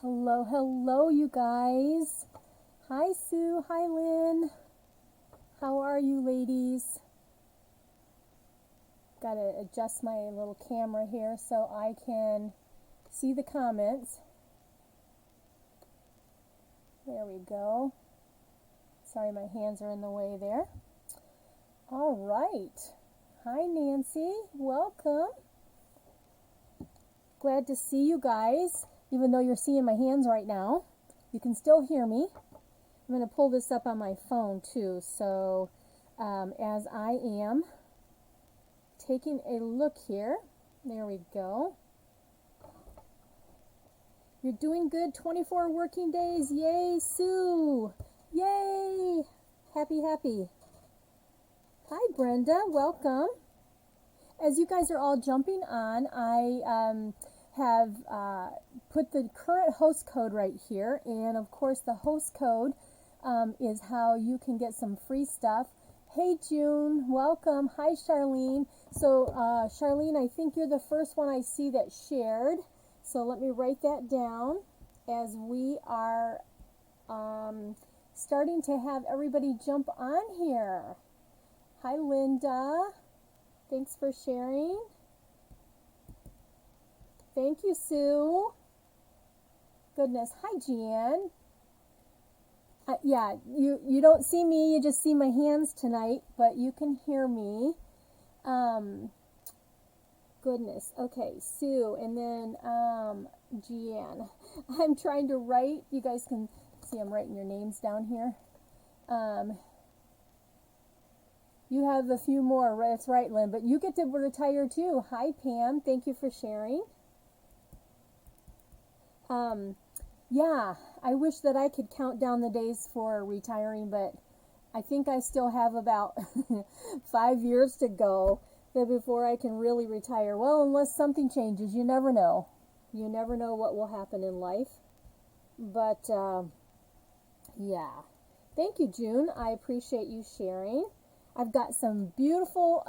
Hello, hello, you guys. Hi, Sue. Hi, Lynn. How are you, ladies? Gotta adjust my little camera here so I can see the comments. There we go. Sorry, my hands are in the way there. All right. Hi, Nancy. Welcome. Glad to see you guys. Even though you're seeing my hands right now, you can still hear me. I'm going to pull this up on my phone too, so as I am taking a look here, there we go. You're doing good, 24 working days, yay, Sue, yay, happy, happy. Hi, Brenda, welcome. As you guys are all jumping on, I have put the current host code right here, and of course the host code is how you can get some free stuff. Hey June, welcome. Hi Charlene. So Charlene, I think you're the first one I see that shared, so let me write that down as we are starting to have everybody jump on here. Hi Linda, thanks for sharing. Thank you, Sue. Goodness. Hi, Jan. Yeah, you don't see me, you just see my hands tonight, but you can hear me. Goodness. Okay, Sue, and then Jan. I'm trying to write. You guys can see I'm writing your names down here. You have a few more. That's right, Lynn, but you get to retire too. Hi, Pam. Thank you for sharing. Yeah, I wish that I could count down the days for retiring, but I think I still have about 5 years to go before I can really retire. Well, unless something changes, you never know. You never know what will happen in life. But, yeah. Thank you, June. I appreciate you sharing. I've got some beautiful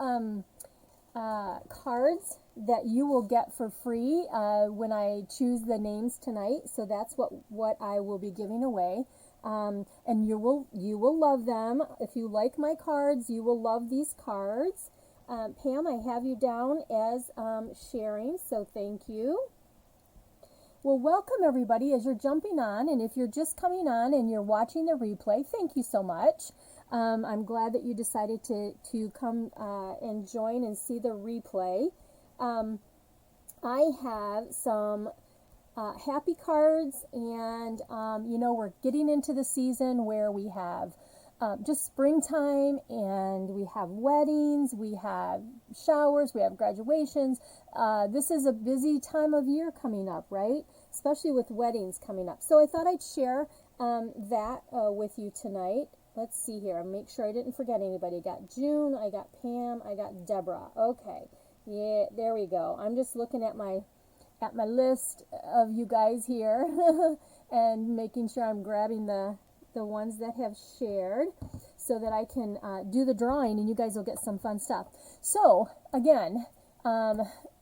cards that you will get for free when I choose the names tonight. So that's what I will be giving away. And you will love them. If you like my cards, you will love these cards. Pam, I have you down as sharing, so thank you. Well, welcome everybody as you're jumping on, and if you're just coming on and you're watching the replay, thank you so much. I'm glad that you decided to come and join and see the replay. I have some happy cards, and we're getting into the season where we have just springtime, and we have weddings, we have showers, we have graduations. This is a busy time of year coming up, right? Especially with weddings coming up. So I thought I'd share that with you tonight. Let's see here. Make sure I didn't forget anybody. I got June, I got Pam, I got Deborah. Okay. Yeah, there we go. I'm just looking at my list of you guys here and making sure I'm grabbing the ones that have shared so that I can do the drawing and you guys will get some fun stuff. So again,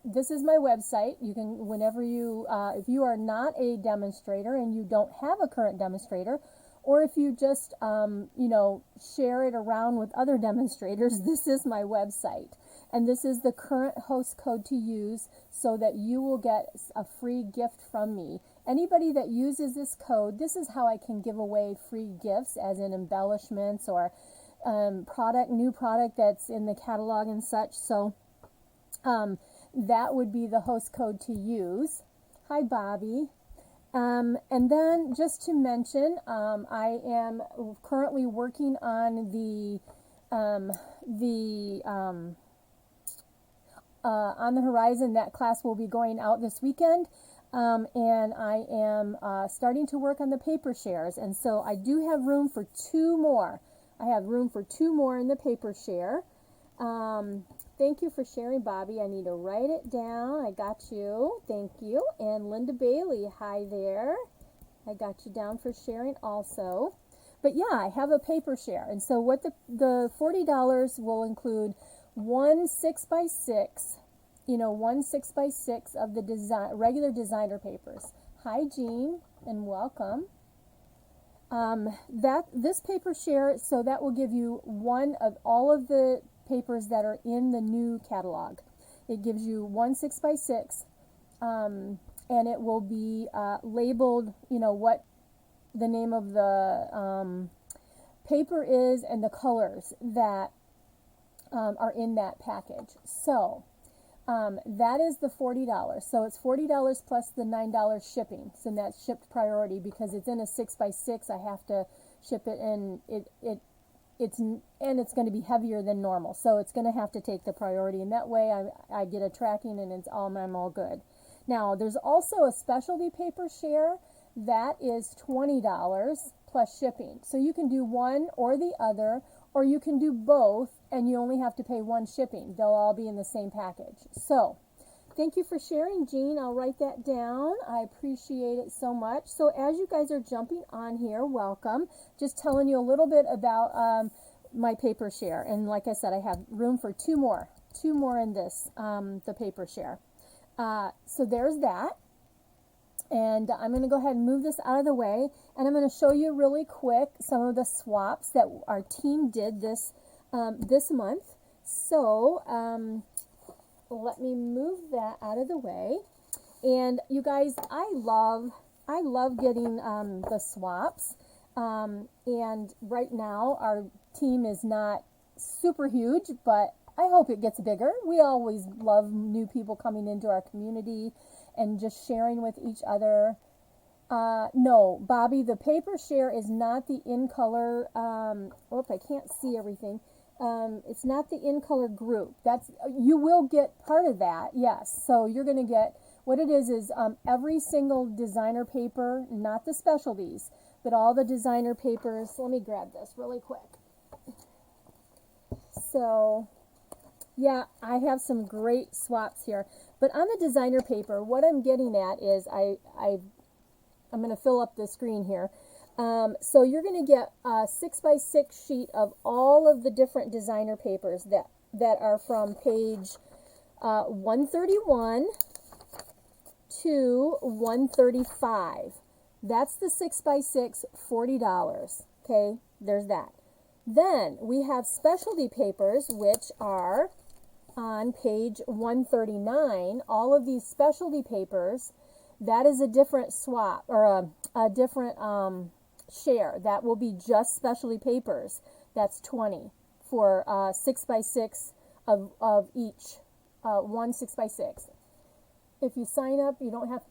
this is my website. You can, whenever you, if you are not a demonstrator and you don't have a current demonstrator, or if you just, share it around with other demonstrators, this is my website. And this is the current host code to use so that you will get a free gift from me. Anybody that uses this code, this is how I can give away free gifts, as in embellishments or new product that's in the catalog and such. So that would be the host code to use. Hi, Bobby. And then just to mention, I am currently working on on the horizon. That class will be going out this weekend, and I am starting to work on the paper shares, and so I do have room for 2 more. I have room for 2 more in the paper share. Thank you for sharing, Bobby. I need to write it down. I got you. Thank you. And Linda Bailey, hi there. I got you down for sharing also. But yeah, I have a paper share, and so what the $40 will include one 6x6, one 6x6 of the regular designer papers. Hi, Jean, and welcome. This paper share, so that will give you one of all of the papers that are in the new catalog. It gives you one 6x6, and it will be labeled, you know, what the name of the paper is and the colors that are in that package. So that is the $40. So it's $40 plus the $9 shipping. So that's shipped priority because it's in a 6x6. I have to ship it, and it's going to be heavier than normal. So it's going to have to take the priority, and that way I get a tracking, and I'm all good. Now there's also a specialty paper share that is $20 plus shipping. So you can do one or the other, or you can do both, and you only have to pay one shipping. They'll all be in the same package. So, thank you for sharing, Jean. I'll write that down. I appreciate it so much. So, as you guys are jumping on here, welcome. Just telling you a little bit about my paper share. And like I said, I have room for two more in this, the paper share. So, there's that. And I'm going to go ahead and move this out of the way, and I'm going to show you really quick some of the swaps that our team did this month. So let me move that out of the way. And you guys, I love getting the swaps. And right now our team is not super huge, but I hope it gets bigger. We always love new people coming into our community and just sharing with each other. No, Bobby, the paper share is not the in color. I can't see everything. It's not the in color group. You will get part of that, yes. So you're going to get, what it is every single designer paper, not the specialties, but all the designer papers. Let me grab this really quick. So, yeah, I have some great swaps here. But on the designer paper, what I'm getting at is I'm going to fill up the screen here. So you're going to get a 6x6 sheet of all of the different designer papers that are from page 131 to 135. That's the 6x6, $40. Okay, there's that. Then we have specialty papers, which are on page 139. All of these specialty papers, that is a different swap, or a different share. That will be just specialty papers. That's $20 for 6x6 of each, one 6x6. If you sign up, you don't have,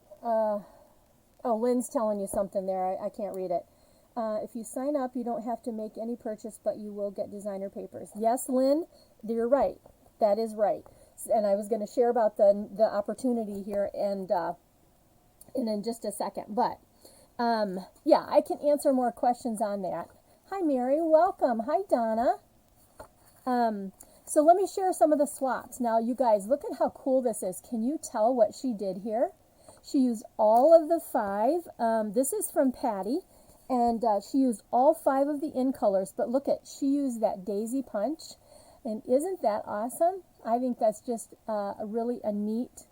Lynn's telling you something there. I can't read it. If you sign up, you don't have to make any purchase, but you will get designer papers. Yes, Lynn, you're right. That is right. And I was going to share about the opportunity here and in just a second. But, yeah, I can answer more questions on that. Hi, Mary. Welcome. Hi, Donna. So let me share some of the swaps. Now, you guys, look at how cool this is. Can you tell what she did here? She used all of the 5. This is from Patty. And she used all 5 of the in colors, but look she used that daisy punch, and isn't that awesome? I think that's just really a neat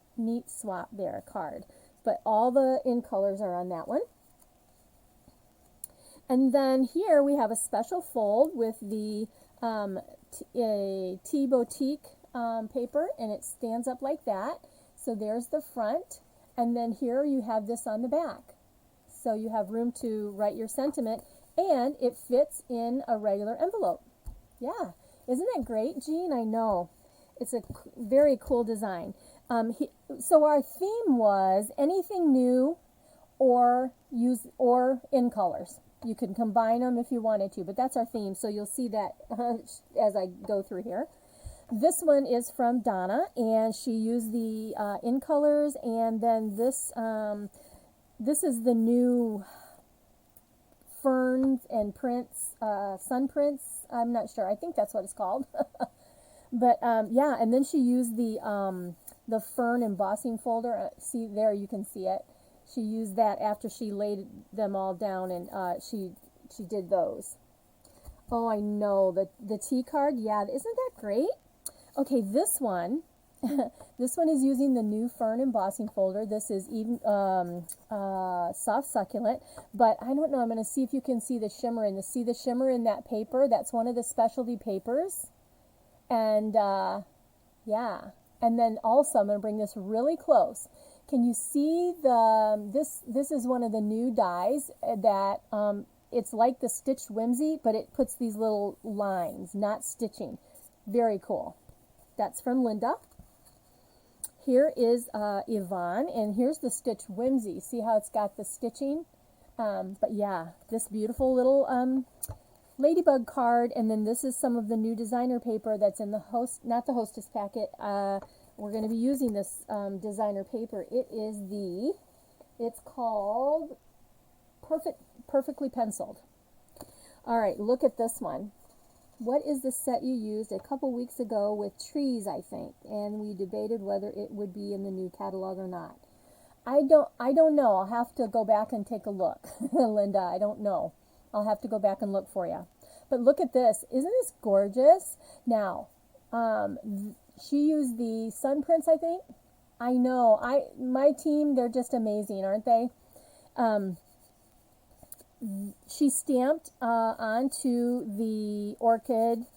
swap there, card. But all the in colors are on that one. And then here we have a special fold with the Tea Boutique paper, and it stands up like that. So there's the front, and then here you have this on the back. So you have room to write your sentiment, and it fits in a regular envelope. Yeah, isn't that great, Jean? I know. It's a very cool design. So our theme was anything new or in colors. You can combine them if you wanted to, but that's our theme. So you'll see that as I go through here. This one is from Donna, and she used the in colors, and then this is the new ferns and prints, sun prints. I'm not sure. I think that's what it's called. But yeah, and then she used the fern embossing folder. See there, you can see it. She used that after she laid them all down, and she did those. Oh, I know the tea card. Yeah, isn't that great? Okay, this one This one is using the new Fern embossing folder. This is even soft succulent, but I don't know. I'm going to see if you can see the shimmer in that paper. That's one of the specialty papers, and yeah. And then also, I'm going to bring this really close. Can you see this is one of the new dies that it's like the stitched whimsy, but it puts these little lines, not stitching. Very cool. That's from Linda. Here is Yvonne, and here's the stitched whimsy. See how it's got the stitching? But yeah, this beautiful little ladybug card, and then this is some of the new designer paper that's in the not the hostess packet. We're going to be using this designer paper. It's called Perfectly Penciled. All right, look at this one. What is the set you used a couple weeks ago with trees, I think, and we debated whether it would be in the new catalog or not. I don't know. I'll have to go back and take a look. Linda, I don't know. I'll have to go back and look for you. But look at this. Isn't this gorgeous? Now, she used the sun prints, I think. I know. My team, they're just amazing, aren't they? She stamped onto the orchid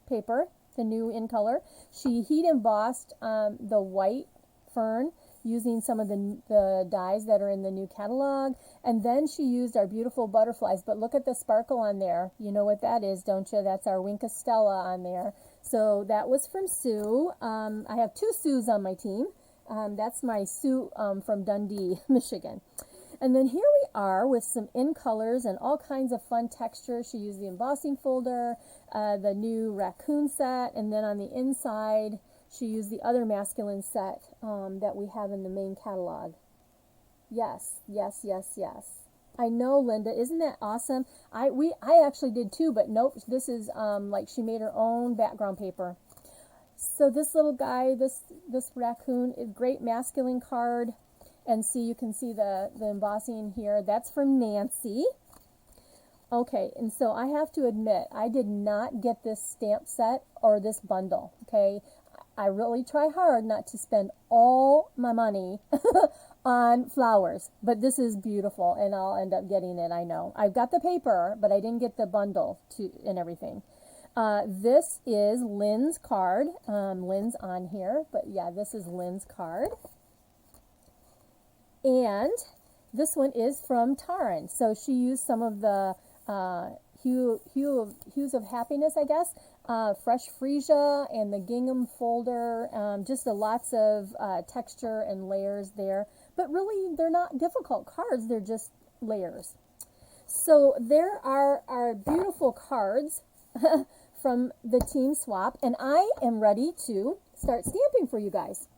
paper, the new in color. She heat embossed the white fern using some of the dyes that are in the new catalog. And then she used our beautiful butterflies. But look at the sparkle on there. You know what that is, don't you? That's our Winka Stella on there. So that was from Sue. I have two Sues on my team. That's my Sue from Dundee, Michigan. And then here we are with some in colors and all kinds of fun textures. She used the embossing folder, the new raccoon set, and then on the inside, she used the other masculine set that we have in the main catalog. Yes, yes, yes, yes. I know, Linda. Isn't that awesome? I actually did too, but nope. This is like she made her own background paper. So this little guy, this raccoon, is great masculine card. And see, you can see the embossing here. That's from Nancy. Okay, and so I have to admit, I did not get this stamp set or this bundle, okay? I really try hard not to spend all my money on flowers, but this is beautiful, and I'll end up getting it, I know. I've got the paper, but I didn't get the bundle and everything. This is Lynn's card. Lynn's on here, but yeah, this is Lynn's card. And this one is from Taryn. So she used some of the hues of happiness, I guess. Fresh freesia and the gingham folder. Just lots of texture and layers there. But really, they're not difficult cards. They're just layers. So there are our beautiful cards from the team swap. And I am ready to start stamping for you guys.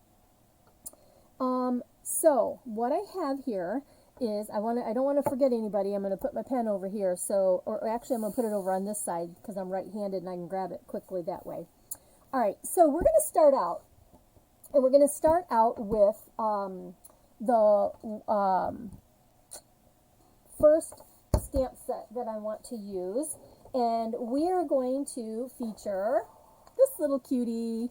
So what I have here is I don't want to forget anybody. I'm going to put my pen over here. So, or actually I'm going to put it over on this side because I'm right-handed and I can grab it quickly that way. All right. So we're going to start out, and we're going to start out with the first stamp set that I want to use, and we are going to feature this little cutie.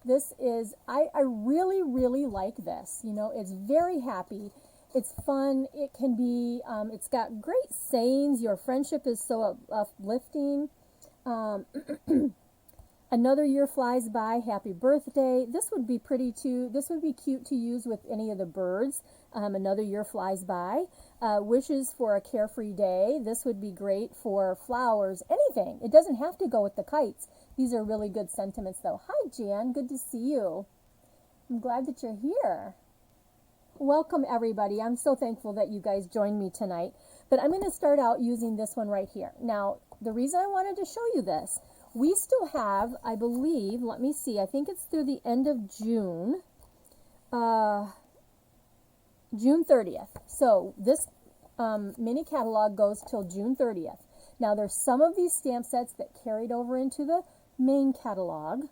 This is, I really, really like this. You know, it's very happy. It's fun. It can be, it's got great sayings. Your friendship is so uplifting. Another year flies by. Happy birthday. This would be pretty too. This would be cute to use with any of the birds. Another year flies by. Wishes for a carefree day. This would be great for flowers. Anything. It doesn't have to go with the kites. These are really good sentiments, though. Hi, Jan. Good to see you. I'm glad that you're here. Welcome, everybody. I'm so thankful that you guys joined me tonight. But I'm going to start out using this one right here. Now, the reason I wanted to show you this, we still have, I believe, let me see, I think it's through the end of June, June 30th. So this mini catalog goes till June 30th. Now, there's some of these stamp sets that carried over into the main catalog,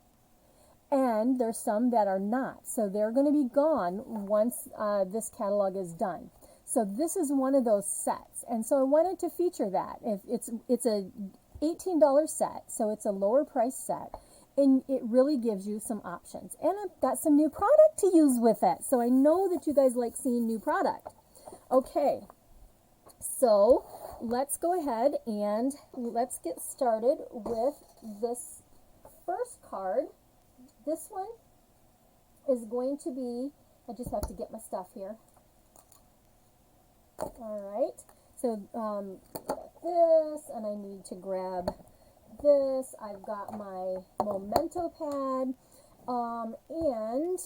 and there's some that are not. So they're going to be gone once this catalog is done. So this is one of those sets, and so I wanted to feature that. If it's a $18 set, so it's a lower price set, And it really gives you some options. And I've got some new product to use with it. So I know that you guys like seeing new product. Okay, so let's go ahead and let's get started with this first card. This one is going to be, I just have to get my stuff here. All right, so got this, and I need to grab this. I've got my memento pad, and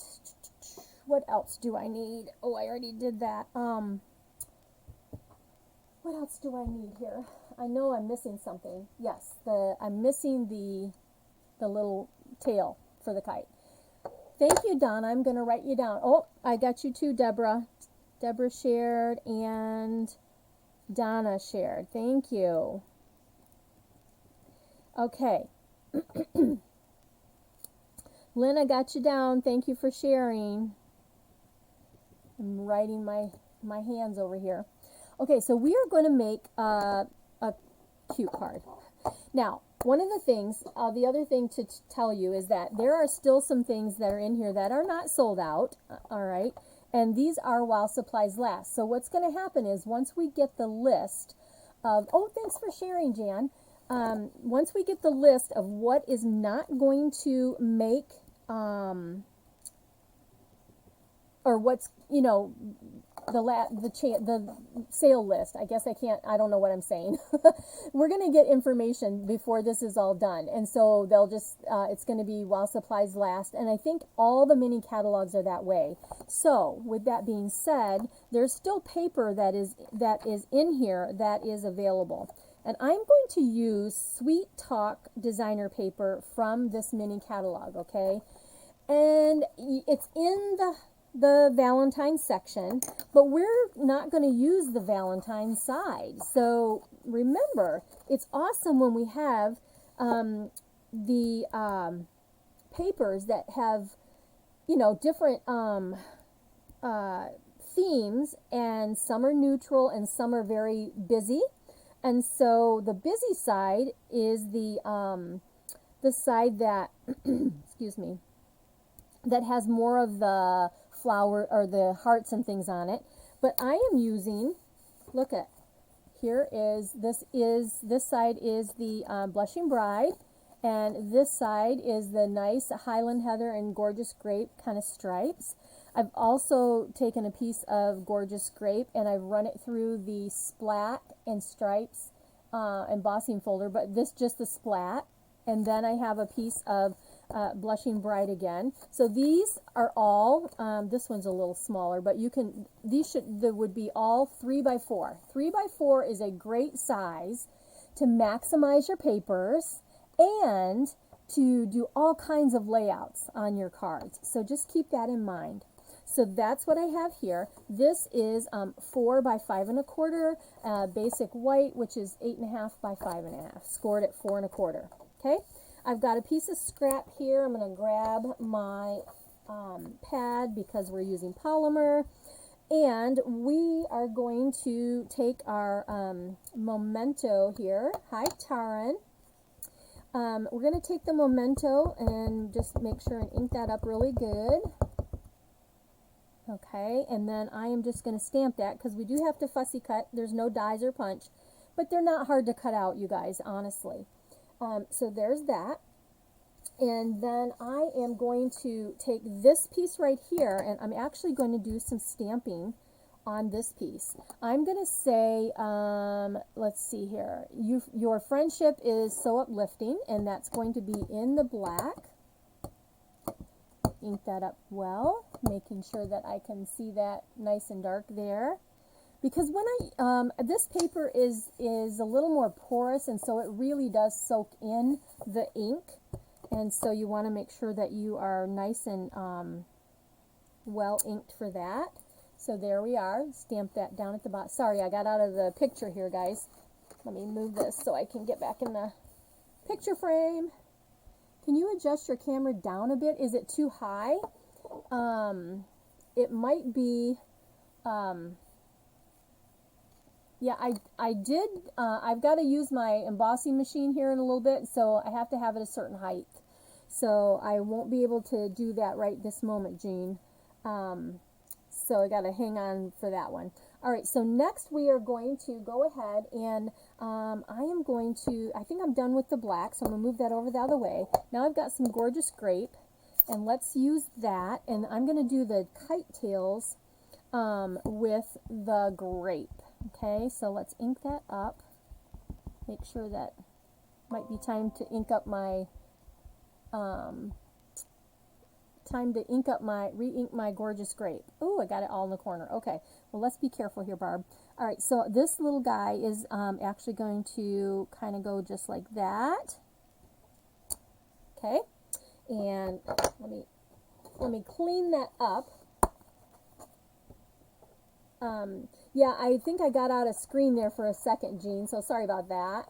what else do I need? Oh, I already did that. What else do I need here? I know I'm missing something. Yes, I'm missing the little tail for the kite. Thank you, Donna. I'm going to write you down. Oh, I got you too, Deborah. Deborah shared and Donna shared. Thank you. Okay. Lynn, I got you down. Thank you for sharing. I'm writing my hands over here. Okay, so we are going to make a cute card. Now, one of the things, the other thing to tell you is that there are still some things that are in here that are not sold out, all right? And these are while supplies last. So what's going to happen is once we get the list of, oh, thanks for sharing, Jan. Once we get the list of what is not going to make, or what's, you know, the sale list. I guess I don't know what I'm saying. We're going to get information before this is all done. And so they'll just, it's going to be while supplies last. And I think all the mini catalogs are that way. So with that being said, there's still paper that is in here that is available. And I'm going to use Sweet Talk designer paper from this mini catalog, okay? And it's in the Valentine section, but we're not going to use the Valentine side. So remember, it's awesome when we have the papers that have, you know, different themes, and some are neutral and some are very busy. And so the busy side is the side that, excuse me, that has more of the flower or the hearts and things on it. But I am using, look at, this side is the Blushing Bride, and this side is the nice Highland Heather and Gorgeous Grape kind of stripes. I've also taken a piece of Gorgeous Grape and I've run it through the Splat and Stripes embossing folder, but this just the Splat. And then I have a piece of Blushing Bride again. So these are all, this one's a little smaller, but you can, they would be all 3x4. 3x4 is a great size to maximize your papers and to do all kinds of layouts on your cards. So just keep that in mind. So that's what I have here. This is 4 by 5 1/4, basic white, which is 8.5 by 5 1/2, scored at 4 1/4. Okay, I've got a piece of scrap here. I'm going to grab my pad because we're using polymer, and we are going to take our memento here. Hi, Taran. We're going to take the memento and just make sure and ink that up really good. Okay, and then I am just going to stamp that because we do have to fussy cut. There's no dies or punch, but they're not hard to cut out, you guys, honestly. So there's that. And then I am going to take this piece right here, and I'm actually going to do some stamping on this piece. I'm going to say, let's see here, your friendship is so uplifting, and that's going to be in the black. Ink that up well, making sure that I can see that nice and dark there. Because when this paper is a little more porous, and so it really does soak in the ink. And so you want to make sure that you are nice and well inked for that. So there we are. Stamp that down at the bottom. Sorry, I got out of the picture here, guys. Let me move this so I can get back in the picture frame. Can you adjust your camera down a bit? Is it too high? It might be, yeah, I did, I've got to use my embossing machine here in a little bit, so I have to have it a certain height. So I won't be able to do that right this moment, Jean. So I got to hang on for that one. All right, so next we are going to go ahead and I am going to, I think I'm done with the black, so I'm going to move that over the other way. Now I've got some gorgeous grape, and let's use that, and I'm going to do the kite tails with the grape. Okay, so let's ink that up. Make sure that might be time to ink up my re-ink my gorgeous grape. Oh, I got it all in the corner. Okay, well, let's be careful here, Barb. All right, so this little guy is actually going to kind of go just like that. Okay, and let me clean that up. Yeah, I think I got out of screen there for a second, Jean, so sorry about that.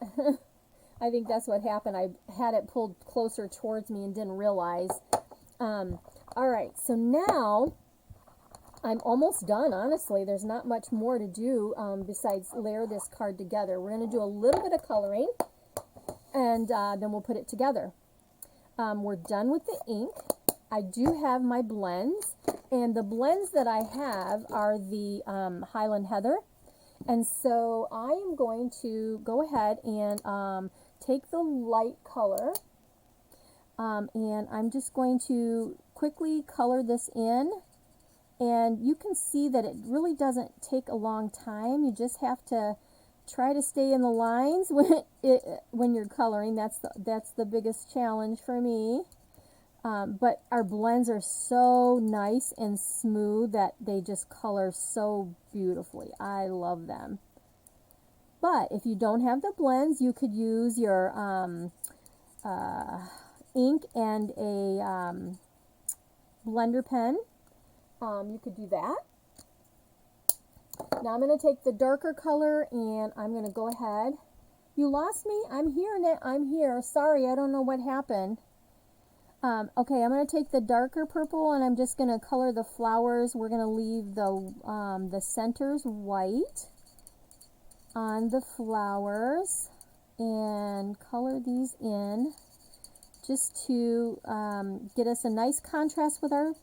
I think that's what happened. I had it pulled closer towards me and didn't realize. All right, so now I'm almost done, honestly. There's not much more to do besides layer this card together. We're going to do a little bit of coloring, and then we'll put it together. We're done with the ink. I do have my blends, and the blends that I have are the Highland Heather. And so I am going to go ahead and take the light color, and I'm just going to quickly color this in. And you can see that it really doesn't take a long time. You just have to try to stay in the lines when you're coloring. That's the biggest challenge for me. But our blends are so nice and smooth that they just color so beautifully. I love them. But if you don't have the blends, you could use your ink and a blender pen. You could do that. Now I'm going to take the darker color and I'm going to go ahead. You lost me? I'm here, Annette. I'm here. Sorry, I don't know what happened. Okay, I'm going to take the darker purple and I'm just going to color the flowers. We're going to leave the centers white on the flowers and color these in just to get us a nice contrast with our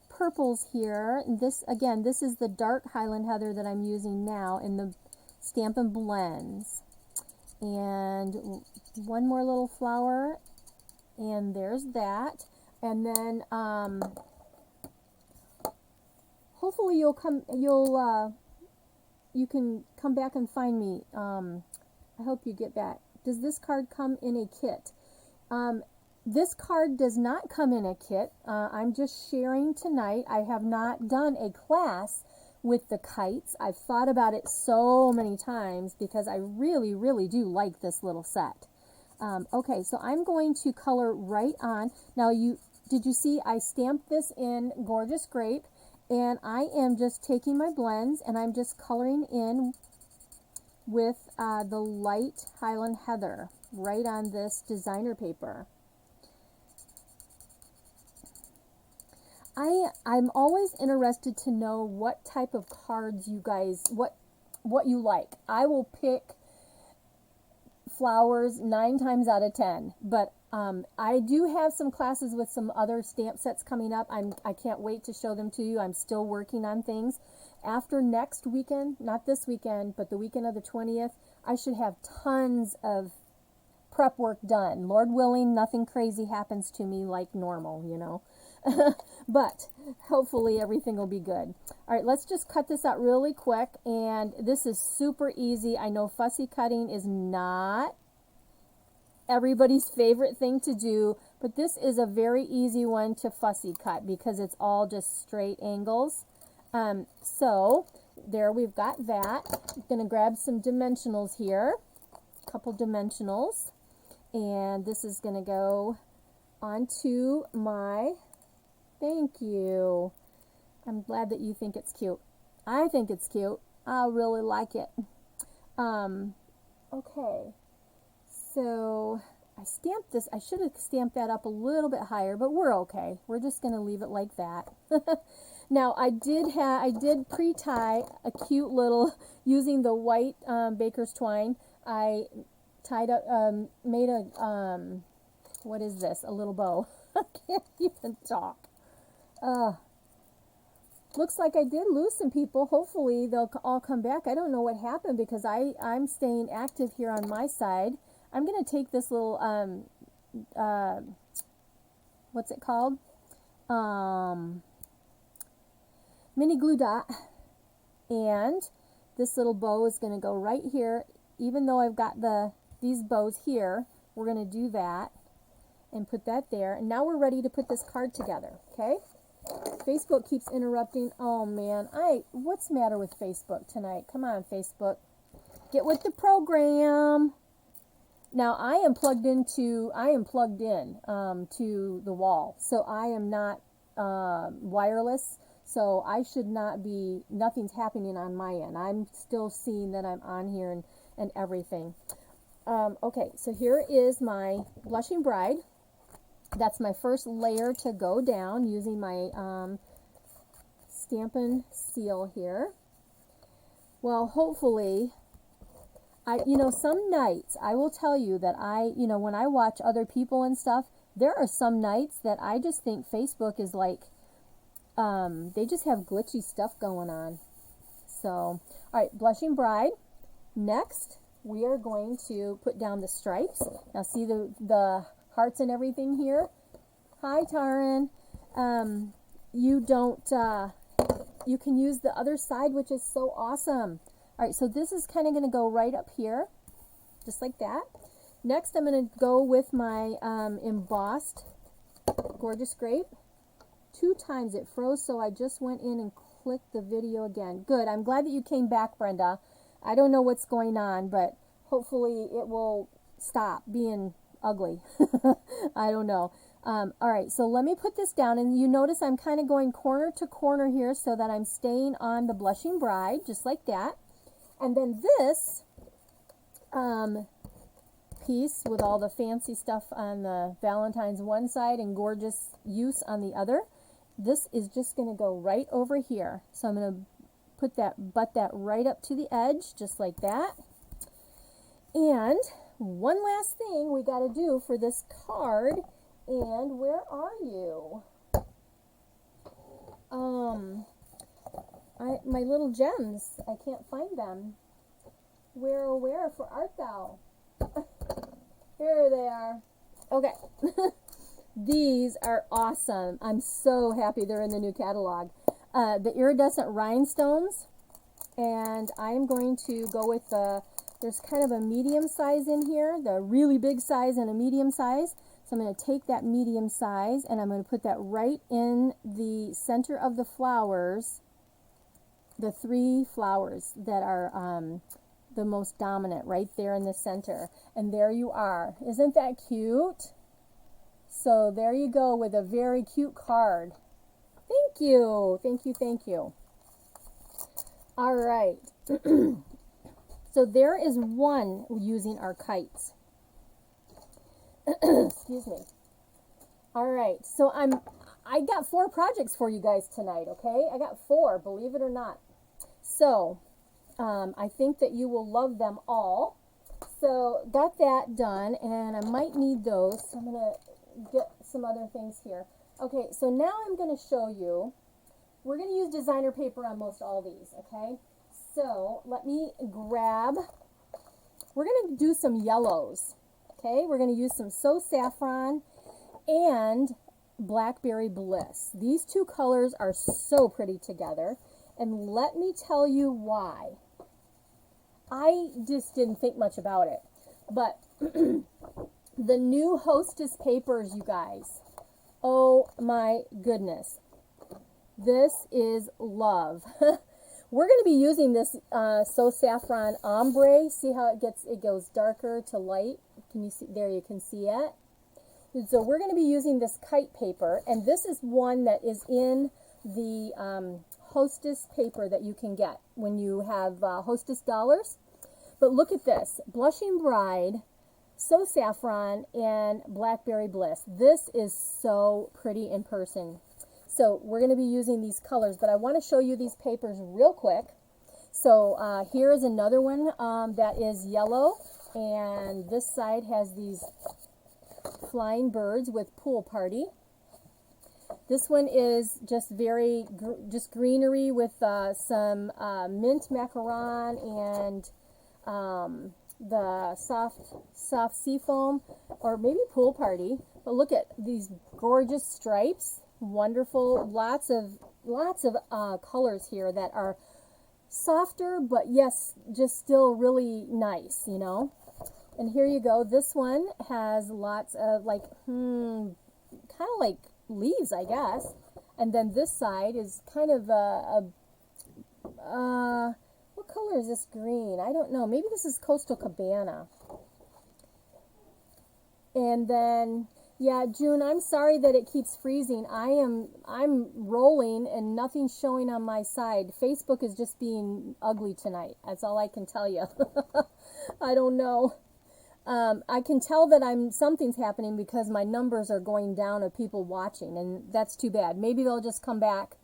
purples here. This, again, this is the dark Highland Heather that I'm using now in the Stampin' Blends. And one more little flower, and there's that. And then hopefully you can come back and find me. I hope you get back. Does this card come in a kit? This card does not come in a kit. I'm just sharing tonight. I have not done a class with the kites. I've thought about it so many times because I really, really do like this little set. Okay, so I'm going to color right on. Now, did you see I stamped this in Gorgeous Grape, and I am just taking my blends and I'm just coloring in with the light Highland Heather right on this designer paper. I'm always interested to know what type of cards you guys, what you like. I will pick flowers 9 times out of 10, but I do have some classes with some other stamp sets coming up. I can't wait to show them to you. I'm still working on things. After next weekend, not this weekend, but the weekend of the 20th, I should have tons of prep work done. Lord willing, nothing crazy happens to me like normal, you know. But hopefully everything will be good. All right, let's just cut this out really quick, and this is super easy. I know fussy cutting is not everybody's favorite thing to do, but this is a very easy one to fussy cut because it's all just straight angles. So there, we've got that. I'm going to grab some dimensionals here, a couple dimensionals, and this is going to go onto my... Thank you. I'm glad that you think it's cute. I think it's cute. I really like it. Okay. So I stamped this. I should have stamped that up a little bit higher, but we're okay. We're just going to leave it like that. Now I did pre-tie a cute little, using the white baker's twine. I tied up, made a, what is this? A little bow. I can't even talk. Looks like I did lose some people. Hopefully they'll all come back. I don't know what happened because I'm staying active here on my side. I'm going to take this little, what's it called? Mini glue dot. And this little bow is going to go right here. Even though I've got these bows here, we're going to do that and put that there. And now we're ready to put this card together, okay? Facebook keeps interrupting. Oh man, what's the matter with Facebook tonight? Come on, Facebook. Get with the program. Now I am plugged in to the wall. So I am not wireless. So I should not be, nothing's happening on my end. I'm still seeing that I'm on here and everything. Okay, so here is my Blushing Bride. That's my first layer to go down using my Stampin' Seal here. Well, hopefully, some nights, I will tell you that when I watch other people and stuff, there are some nights that I just think Facebook is like, they just have glitchy stuff going on. So, all right, Blushing Bride. Next, we are going to put down the stripes. Now, see the hearts and everything here. Hi, Taryn. You can use the other side, which is so awesome. All right, so this is kind of going to go right up here, just like that. Next, I'm going to go with my embossed Gorgeous Grape. 2 times it froze, so I just went in and clicked the video again. Good. I'm glad that you came back, Brenda. I don't know what's going on, but hopefully it will stop being ugly. I don't know. All right, so let me put this down, and you notice I'm kind of going corner to corner here so that I'm staying on the Blushing Bride, just like that. And then this piece with all the fancy stuff on the Valentine's one side and gorgeous use on the other, this is just going to go right over here. So I'm going to butt that right up to the edge, just like that. And one last thing we got to do for this card, and where are you? My little gems, I can't find them. Where, oh where, for art thou? Here they are. Okay. These are awesome. I'm so happy they're in the new catalog. The iridescent rhinestones, and I'm going to go with there's kind of a medium size in here, the really big size and a medium size. So I'm going to take that medium size and I'm going to put that right in the center of the flowers, the 3 flowers that are the most dominant, right there in the center. And there you are. Isn't that cute? So there you go with a very cute card. Thank you. Thank you. Thank you. All right. So there is one using our kites. Excuse me. All right. So I got 4 projects for you guys tonight, okay? I got 4, believe it or not. So I think that you will love them all. So got that done, and I might need those. So I'm going to get some other things here. Okay, so now I'm going to show you. We're going to use designer paper on most all these, okay? So let me grab, we're going to do some yellows, okay? We're going to use some So Saffron and Blackberry Bliss. These 2 colors are so pretty together, and let me tell you why. I just didn't think much about it, but the new Hostess papers, you guys, oh my goodness, this is love. We're going to be using this So Saffron ombre. See how it goes darker to light? Can you see? There you can see it. So we're going to be using this Kite paper, and this is one that is in the Hostess paper that you can get when you have Hostess dollars. But look at this, Blushing Bride, So Saffron, and Blackberry Bliss. This is so pretty in person. So we're going to be using these colors, but I want to show you these papers real quick. So here is another one that is yellow, and this side has these flying birds with Pool Party. This one is just very, just greenery with some mint macaron and the soft sea foam, or maybe pool party. But look at these gorgeous stripes, wonderful, lots of colors here that are softer, but yes, just still really nice, you know. And here you go. This one has lots of like, kind of like leaves, I guess. And then this side is kind of what color is this green? I don't know. Maybe this is Coastal Cabana. And then, yeah, June, I'm sorry that it keeps freezing. I'm rolling and nothing's showing on my side. Facebook is just being ugly tonight. That's all I can tell you. I don't know. I can tell that something's happening because my numbers are going down of people watching, and that's too bad. Maybe they'll just come back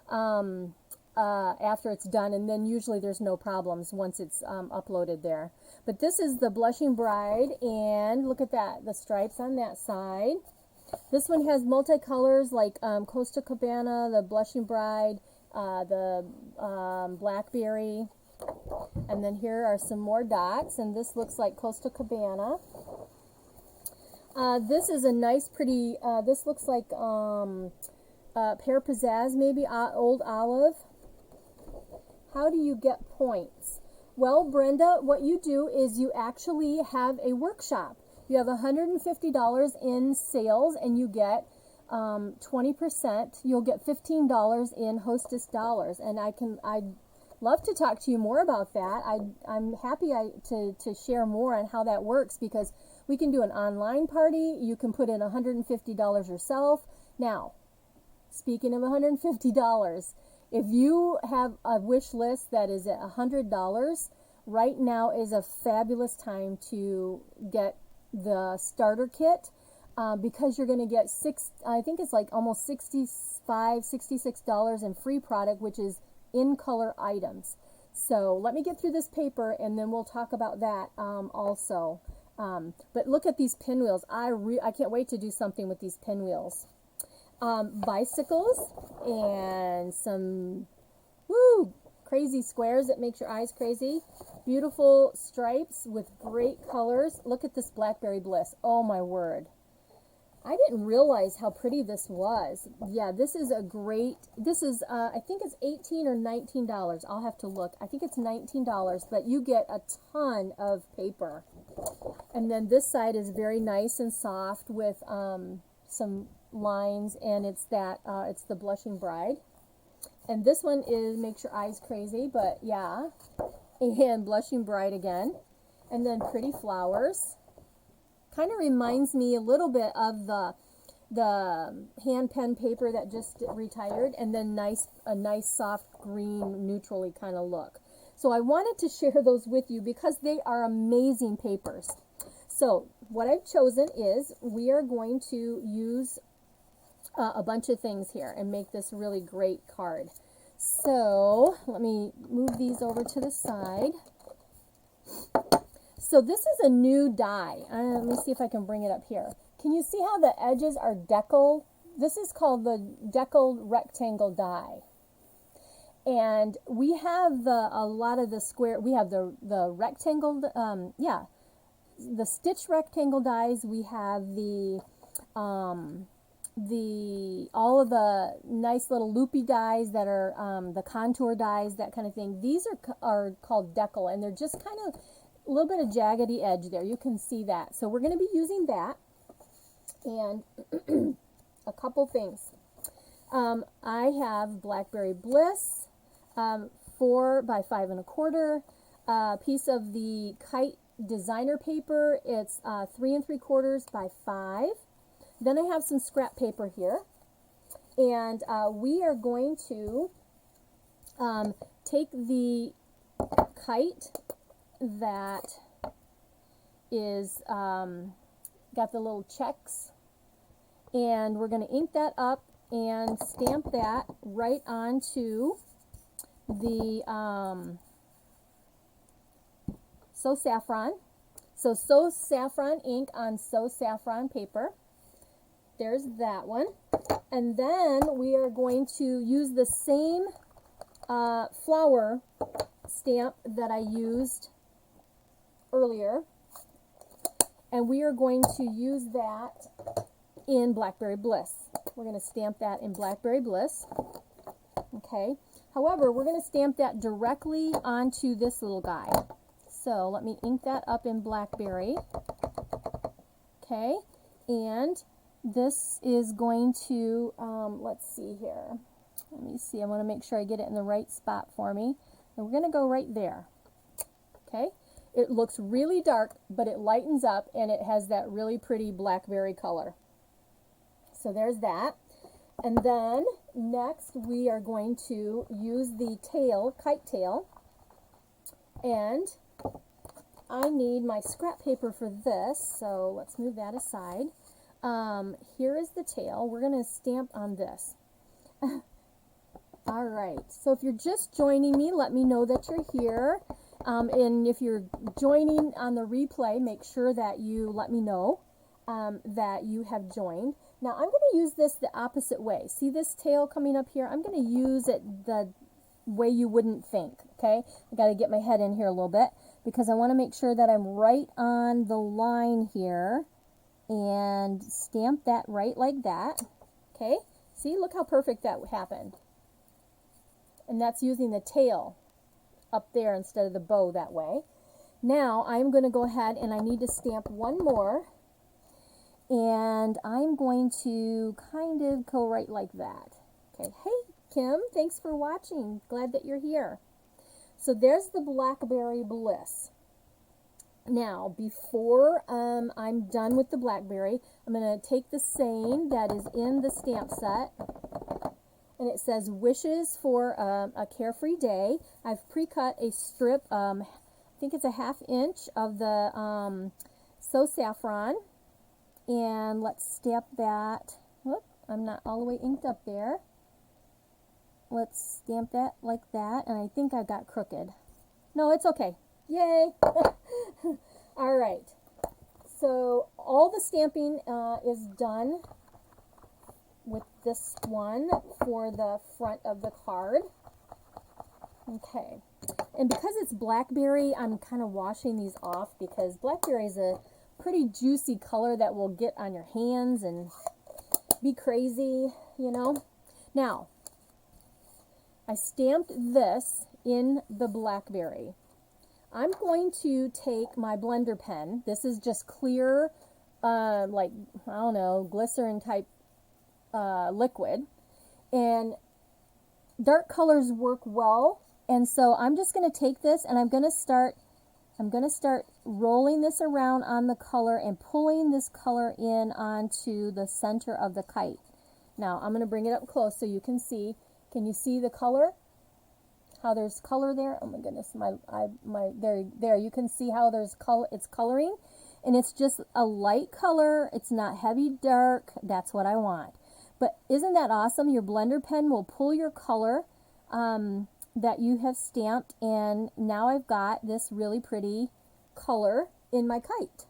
after it's done, and then usually there's no problems once it's uploaded there. But this is the Blushing Bride, and look at that, the stripes on that side. This one has multicolors like Costa Cabana, the Blushing Bride, the Blackberry. And then here are some more dots, and this looks like Costa Cabana. This is a nice, pretty, this looks like Pear Pizzazz, maybe Old Olive. How do you get points? Well, Brenda, what you do is you actually have a workshop. You have $150 in sales, and you get 20%. You'll get $15 in hostess dollars, and I'd love to talk to you more about that. I'm happy to share more on how that works, because we can do an online party. You can put in $150 yourself. Now, speaking of $150, if you have a wish list that is at $100, right now is a fabulous time to get the starter kit, because you're going to get I think it's like almost $66 in free product, which is in color items. So let me get through this paper and then we'll talk about that also. But look at these pinwheels. I can't wait to do something with these pinwheels. Bicycles and some crazy squares that makes your eyes crazy. Beautiful stripes with great colors. Look at this Blackberry Bliss. Oh my word. I didn't realize how pretty this was. Yeah, this is I think it's $18 or $19. I'll have to look. I think it's $19, but you get a ton of paper. And then this side is very nice and soft with some lines, and it's the Blushing Bride. And this one makes your eyes crazy, but yeah. And Blushing Bride again. And then Pretty Flowers. Kind of reminds me a little bit of the hand pen paper that just retired, and then a nice soft green neutrally kind of look. So I wanted to share those with you because they are amazing papers. So what I've chosen is we are going to use a bunch of things here and make this really great card. So let me move these over to the side. So this is a new die. Let me see if I can bring it up here. Can you see how the edges are deckled? This is called the deckled rectangle die. And we have a lot of the square, we have the rectangle, the stitch rectangle dies. We have all of the nice little loopy dies that are the contour dies, that kind of thing. These are called deckle, and they're just kind of a little bit of jaggedy edge there. You can see that. So we're going to be using that. And a couple things. I have Blackberry Bliss, 4 by 5 1/4, piece of the Kite designer paper. It's 3 3/4 by 5. Then I have some scrap paper here. And we are going to take the kite that is got the little checks, and we're going to ink that up and stamp that right onto the So Saffron. So Saffron ink on So Saffron paper. there's that one. And then we are going to use the same flower stamp that I used earlier, and we are going to use that in Blackberry Bliss. We're going to stamp that in Blackberry Bliss. Okay. However, we're going to stamp that directly onto this little guy. So let me ink that up in Blackberry. Okay. And this is going to, let's see here. Let me see. I want to make sure I get it in the right spot for me. And we're going to go right there. Okay. It looks really dark, but it lightens up and it has that really pretty blackberry color. So there's that. And then next we are going to use the tail, kite tail. And I need my scrap paper for this, so let's move that aside. Here is the tail. We're going to stamp on this. All right. So if you're just joining me, let me know that you're here. And if you're joining on the replay, make sure that you let me know that you have joined. Now I'm going to use this the opposite way. See this tail coming up here? I'm going to use it the way you wouldn't think, okay? I got to get my head in here a little bit because I want to make sure that I'm right on the line here and stamp that right like that, okay? See, look how perfect that happened. And that's using the tail up there instead of the bow that way. Now I'm going to go ahead and I need to stamp one more, and I'm going to kind of go right like that. Okay, hey Kim, thanks for watching. Glad that you're here. So there's the Blackberry Bliss. Now before I'm done with the Blackberry, I'm going to take the saying that is in the stamp set. And it says, wishes for a carefree day. I've pre-cut a strip, I think it's a 1/2 inch of the So Saffron. And let's stamp that. Whoop, I'm not all the way inked up there. Let's stamp that like that. And I think I got crooked. No, it's okay. Yay! All right. So all the stamping is done with this one for the front of the card. Okay, and because it's blackberry, I'm kind of washing these off because blackberry is a pretty juicy color that will get on your hands and be crazy, you know. Now, I stamped this in the blackberry. I'm going to take my blender pen. This is just clear, like, I don't know, glycerin type liquid, and dark colors work well, and so I'm just going to take this and I'm going to start rolling this around on the color and pulling this color in onto the center of the kite. Now I'm going to bring it up close so you can see. Can you see the color? How there's color there? Oh my goodness, there you can see how there's color. It's coloring, and it's just a light color. It's not heavy dark. That's what I want. But isn't that awesome? Your blender pen will pull your color that you have stamped, and now I've got this really pretty color in my kite.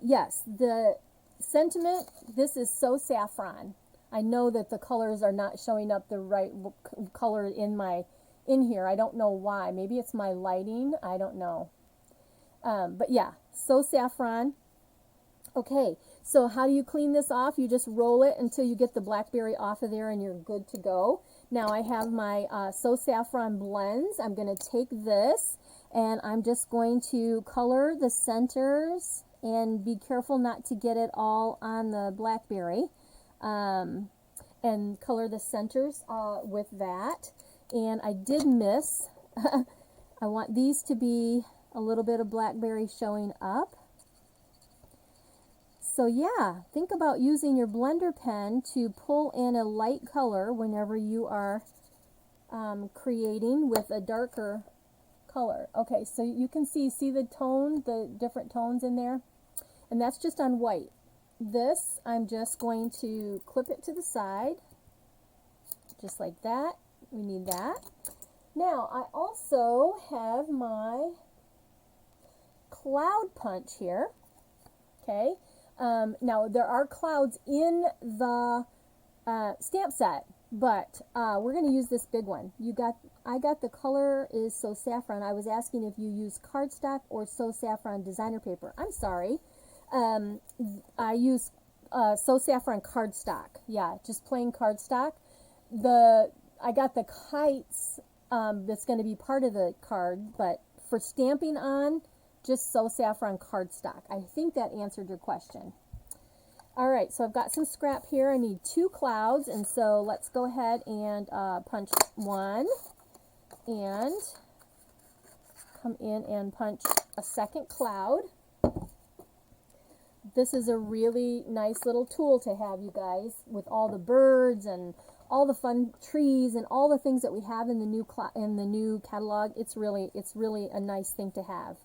Yes, the sentiment, this is So Saffron. I know that the colors are not showing up the right color in here. I don't know why. Maybe it's my lighting. I don't know. But yeah, So Saffron. Okay, so how do you clean this off? You just roll it until you get the blackberry off of there and you're good to go. Now I have my So Saffron blends. I'm going to take this and I'm just going to color the centers and be careful not to get it all on the blackberry. And color the centers with that. And I did miss, I want these to be a little bit of blackberry showing up. So yeah, think about using your blender pen to pull in a light color whenever you are creating with a darker color. Okay, so you can see the tone, the different tones in there, and that's just on white. This, I'm just going to clip it to the side, just like that. We need that. Now, I also have my cloud punch here. Okay. Now there are clouds in the stamp set, but we're going to use this big one. I got the color is So Saffron. I was asking if you use cardstock or So Saffron designer paper. I'm sorry. I use So Saffron cardstock. Yeah, just plain cardstock. I got the kites that's going to be part of the card, but for stamping on, just So Saffron cardstock. I think that answered your question. All right, so I've got some scrap here. I need 2 clouds, and so let's go ahead and punch 1 and come in and punch a second cloud. This is a really nice little tool to have, you guys, with all the birds and all the fun trees and all the things that we have in the new catalog. It's really a nice thing to have.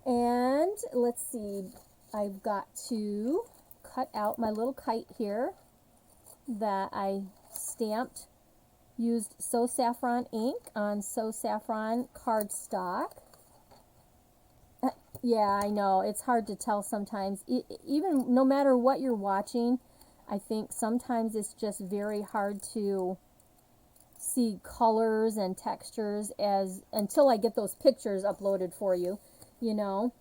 And let's see, I've got to cut out my little kite here that I stamped, used So Saffron ink on So Saffron cardstock. Yeah, I know, it's hard to tell sometimes. Even no matter what you're watching, I think sometimes it's just very hard to see colors and textures until I get those pictures uploaded for you, you know.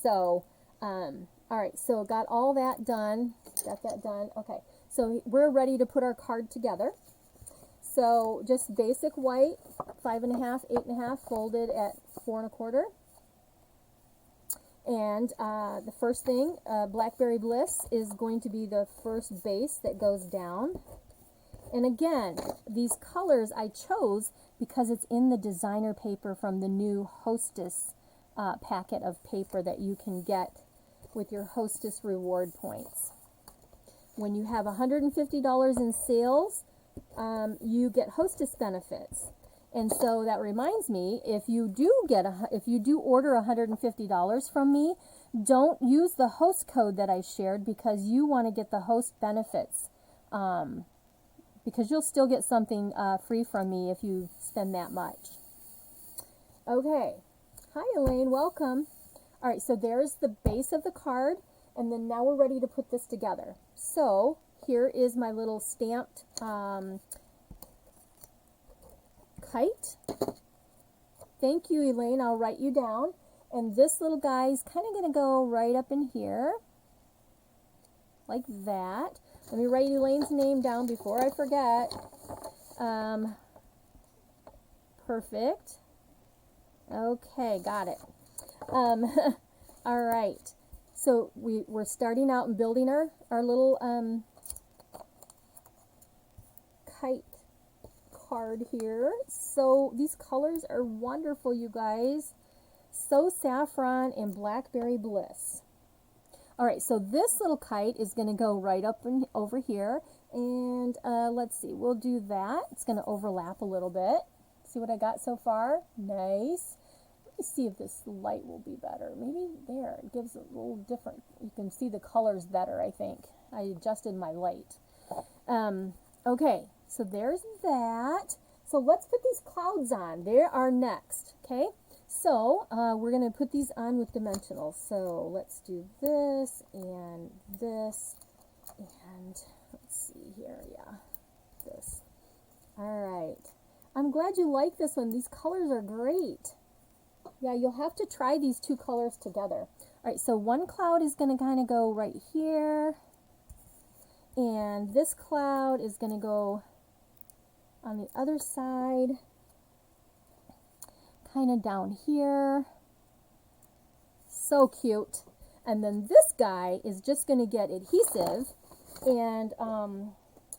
So, all right, so got all that done. Got that done. Okay, so we're ready to put our card together. So just basic white, 5.5, 8.5, folded at 4 1/4. And the first thing, Blackberry Bliss is going to be the first base that goes down. And again, these colors I chose because it's in the designer paper from the new Hostess packet of paper that you can get with your Hostess reward points. When you have $150 in sales, you get Hostess benefits. And so that reminds me, if you do order $150 from me, don't use the host code that I shared because you want to get the host benefits. Because you'll still get something free from me if you spend that much. Okay. Hi, Elaine. Welcome. All right, so there's the base of the card, and then now we're ready to put this together. So here is my little stamped kite. Thank you, Elaine. I'll write you down. And this little guy is kind of going to go right up in here, like that. Let me write Elaine's name down before I forget. Perfect. Okay, got it. All right. So we're starting out and building our little kite card here. So these colors are wonderful, you guys. So Saffron and Blackberry Bliss. All right, so this little kite is going to go right up and over here. And let's see, we'll do that. It's going to overlap a little bit. See what I got so far? Nice. Let me see if this light will be better. Maybe there. It gives a little different. You can see the colors better, I think. I adjusted my light. Okay, so there's that. So let's put these clouds on. They are next, okay? So we're going to put these on with dimensionals. So let's do this, and let's see here, yeah, this. All right. I'm glad you like this one. These colors are great. Yeah, you'll have to try these 2 colors together. All right, so one cloud is going to kind of go right here, and this cloud is going to go on the other side, kind of down here. So cute. And then this guy is just going to get adhesive and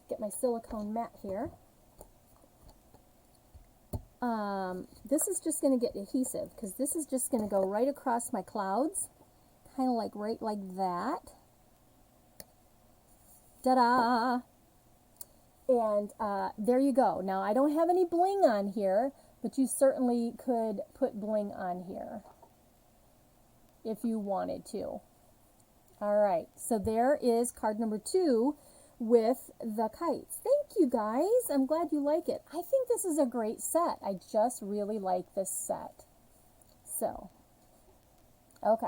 get my silicone mat here. This is just going to get adhesive because this is just going to go right across my clouds, kind of like right like that. Ta-da! And there you go. Now I don't have any bling on here, but you certainly could put bling on here if you wanted to. All right, so there is card number 2 with the kites. Thank you, guys. I'm glad you like it. I think this is a great set. I just really like this set. So, okay.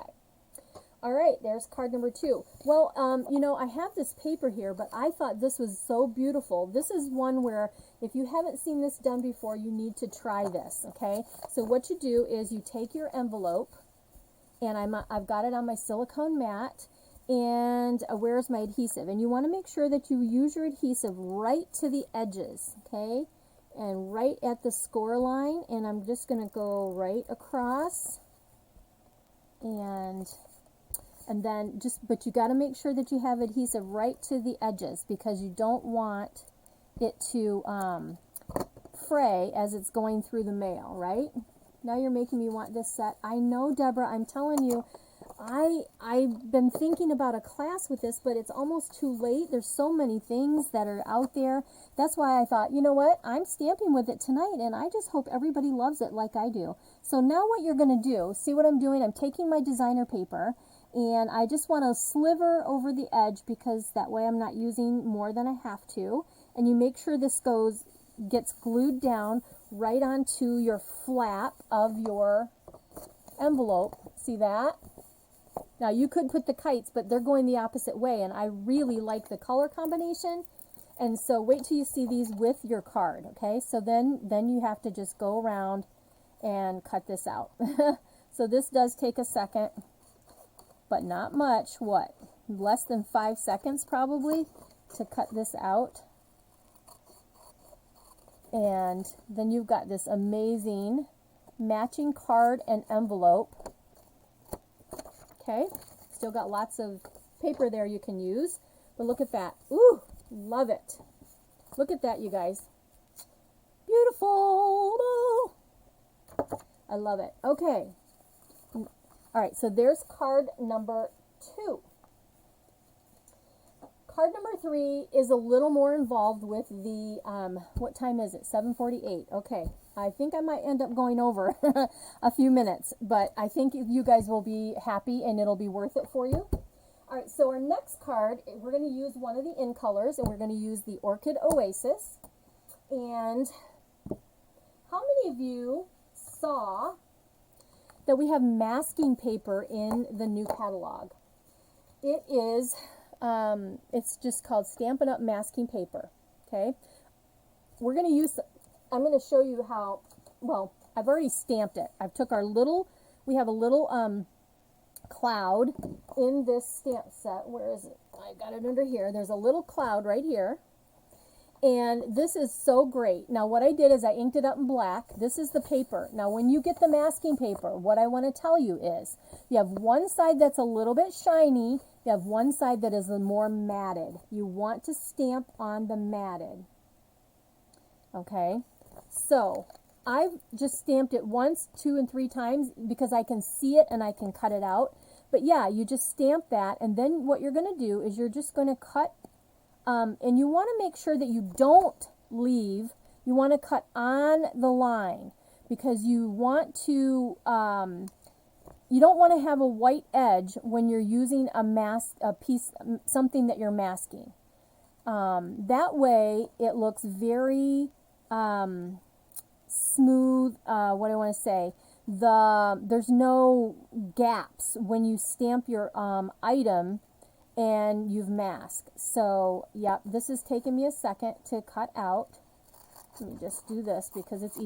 All right, there's card number 2. Well, you know, I have this paper here, but I thought this was so beautiful. This is one where if you haven't seen this done before, you need to try this, okay? So what you do is you take your envelope, and I've got it on my silicone mat, and where's my adhesive? And you want to make sure that you use your adhesive right to the edges, okay? And right at the score line, and I'm just going to go right across, and then but you got to make sure that you have adhesive right to the edges, because you don't want it to fray as it's going through the mail, right? Now you're making me want this set. I know, Deborah, I'm telling you, I've been thinking about a class with this, but it's almost too late. There's so many things that are out there. That's why I thought, you know what, I'm stamping with it tonight, and I just hope everybody loves it like I do. So now what you're going to do, see what I'm doing? I'm taking my designer paper, and I just want to sliver over the edge, because that way I'm not using more than I have to. And you make sure this gets glued down right onto your flap of your envelope. See that? Now you could put the kites, but they're going the opposite way, and I really like the color combination. And so wait till you see these with your card, okay? So then you have to just go around and cut this out. So this does take a second, but not much. What? Less than 5 seconds probably to cut this out. And then you've got this amazing matching card and envelope. Okay, still got lots of paper there you can use, but look at that. Ooh, love it. Look at that, you guys. Beautiful. I love it. Okay. All right, so there's card number 2. Card number 3 is a little more involved with the, what time is it? 7:48. Okay. I think I might end up going over a few minutes, but I think you guys will be happy and it'll be worth it for you. All right, so our next card, we're going to use one of the in colors, and we're going to use the Orchid Oasis. And how many of you saw that we have masking paper in the new catalog? It is, it's just called Stampin' Up masking paper, okay? We're going to use, I'm going to show you how, well, I've already stamped it. I've took our little, we have a little cloud in this stamp set. Where is it? I got it under here. There's a little cloud right here. And this is so great. Now what I did is I inked it up in black. This is the paper. Now when you get the masking paper, what I want to tell you is you have one side that's a little bit shiny. You have one side that is more matted. You want to stamp on the matted. Okay, so I've just stamped it once, 2 and 3 times because I can see it and I can cut it out. But yeah, you just stamp that, and then what you're going to do is you're just going to cut, and you want to make sure that you don't leave. You want to cut on the line because you want to, you don't want to have a white edge when you're using a piece, something that you're masking. That way it looks very smooth. What do I want to say? There's no gaps when you stamp your item and you've masked. So yeah, this is taking me a second to cut out. Let me just do this because it's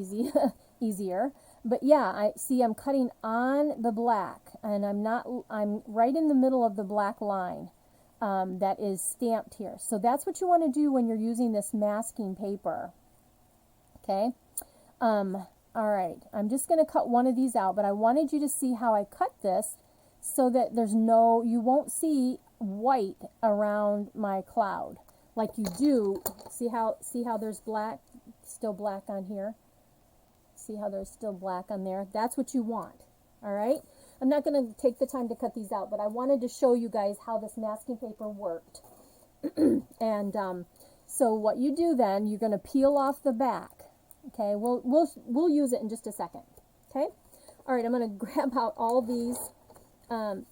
easier. But yeah, I see I'm cutting on the black, and I'm right in the middle of the black line that is stamped here. So that's what you want to do when you're using this masking paper. Okay. All right. I'm just going to cut one of these out, but I wanted you to see how I cut this so that you won't see white around my cloud like you do. See how there's still black on here? See how there's still black on there? That's what you want. All right. I'm not going to take the time to cut these out, but I wanted to show you guys how this masking paper worked. And so what you do then, you're going to peel off the back. Okay, we'll use it in just a second. Okay, all right. I'm going to grab out all these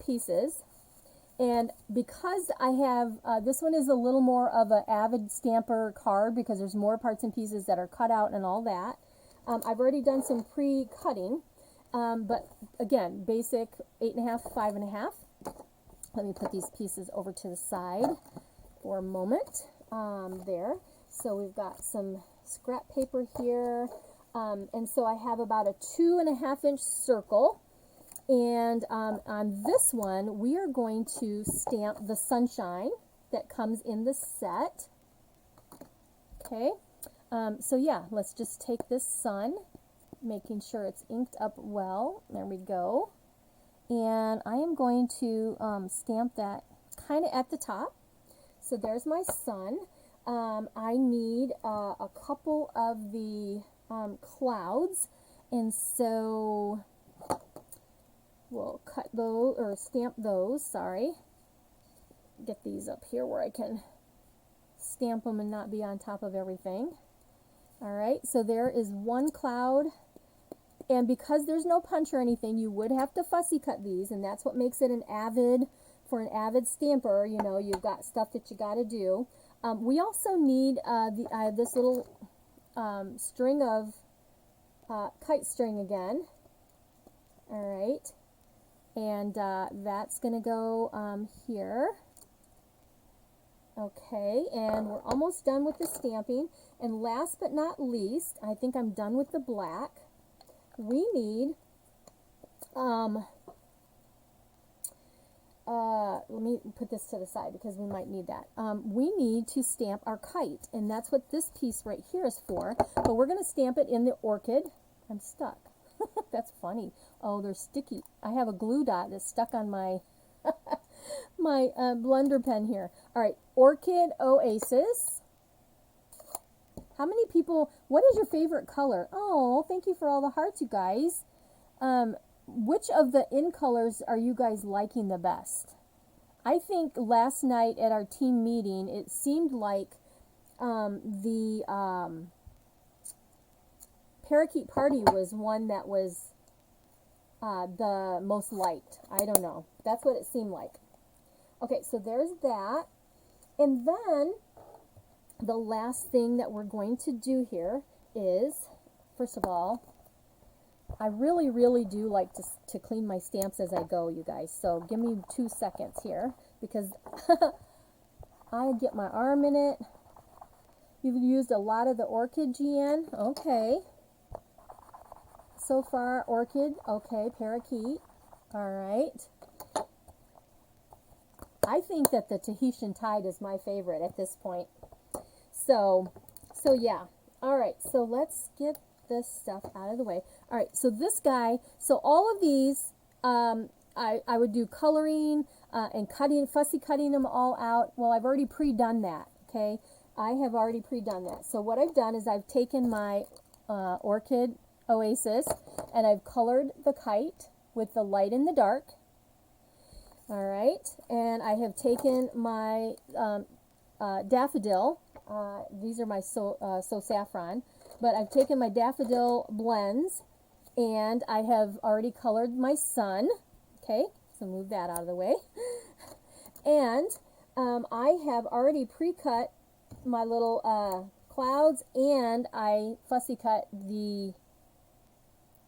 pieces, and because I have this one is a little more of an avid stamper card because there's more parts and pieces that are cut out and all that. I've already done some pre-cutting, but again, basic 8.5, 5.5. Let me put these pieces over to the side for a moment. There. So we've got some scrap paper here. And so I have about a 2.5 inch circle. And on this one, we are going to stamp the sunshine that comes in the set. Okay. So yeah, let's just take this sun, making sure it's inked up well. There we go. And I am going to stamp that kind of at the top. So there's my sun. I need a couple of the clouds, and so we'll cut those, or stamp those, sorry. Get these up here where I can stamp them and not be on top of everything. Alright, so there is one cloud, and because there's no punch or anything, you would have to fussy cut these, and that's what makes it for an avid stamper. You know, you've got stuff that you got to do. We also need this little string of kite string again. Alright, and that's going to go here. Okay, and we're almost done with the stamping. And last but not least, I think I'm done with the black. We need, let me put this to the side because we might need that. We need to stamp our kite, and that's what this piece right here is for. But we're going to stamp it in the orchid. I'm stuck. That's funny. Oh, they're sticky. I have a glue dot that's stuck on my my blender pen here. All right, Orchid Oasis. How many people, what is your favorite color? Oh, thank you for all the hearts, you guys. Which of the in colors are you guys liking the best? I think last night at our team meeting, it seemed like the Parakeet Party was one that was the most liked. I don't know. That's what it seemed like. Okay, so there's that. And then the last thing that we're going to do here is, first of all, I really, really do like to clean my stamps as I go, you guys. So give me 2 seconds here because I get my arm in it. You've used a lot of the orchid, GN. Okay. So far, orchid. Okay, parakeet. All right. I think that the Tahitian Tide is my favorite at this point. So yeah. All right, so let's get this stuff out of the way. All right, so this guy, so all of these, I would do coloring and cutting, fussy cutting them all out. Well, I've already pre-done that, okay? I have already pre-done that. So what I've done is I've taken my Orchid Oasis and I've colored the kite with the light and the dark. All right, and I have taken my daffodil. These are my so saffron, but I've taken my daffodil blends, and I have already colored my sun. Okay, so move that out of the way. And I have already pre-cut my little clouds, and I fussy cut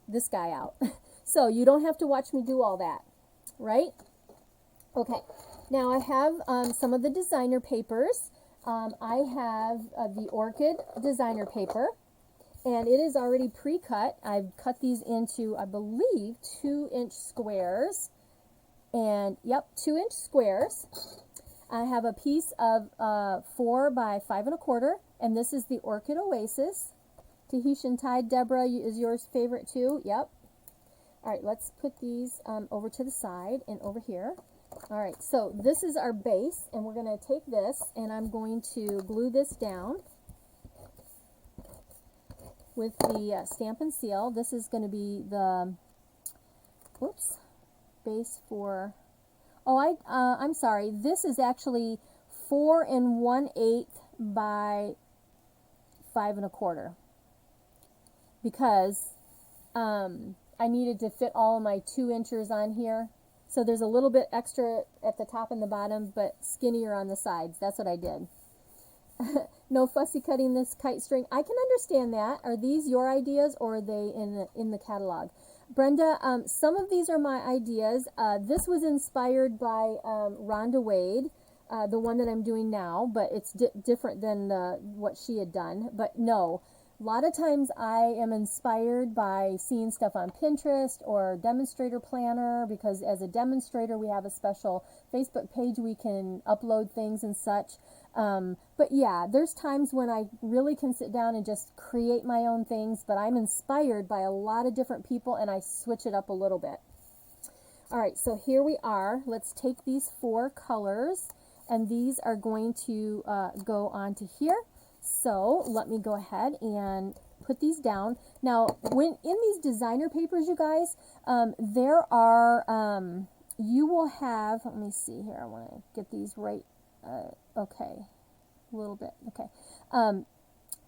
this guy out. So you don't have to watch me do all that, right? Okay, now I have some of the designer papers. I have the Orchid designer paper, and it is already pre-cut. I've cut these into, I believe, 2-inch squares. And, yep, 2-inch squares. I have a piece of 4 by 5 1/4, and this is the Orchid Oasis. Tahitian Tide, Deborah, is yours favorite too? Yep. All right, let's put these over to the side and over here. All right, so this is our base, and we're going to take this, and I'm going to glue this down with the Stampin' Seal. This is going to be the, whoops, base for, oh, I'm sorry, this is actually 4 1/8 by 5 1/4 because I needed to fit all of my 2 inches on here. So there's a little bit extra at the top and the bottom, but skinnier on the sides. That's what I did. No fussy cutting this kite string. I can understand that. Are these your ideas or are they in the catalog? Brenda, some of these are my ideas. This was inspired by Rhonda Wade, the one that I'm doing now, but it's different than what she had done. But no, a lot of times I am inspired by seeing stuff on Pinterest or Demonstrator Planner, because as a demonstrator we have a special Facebook page we can upload things and such. But yeah, there's times when I really can sit down and just create my own things, but I'm inspired by a lot of different people and I switch it up a little bit. All right, so here we are. Let's take these 4 colors, and these are going to go onto here. So let me go ahead and put these down. Now, when in these designer papers, you guys, there are, you will have, let me see here, I want to get these right, okay, a little bit, okay.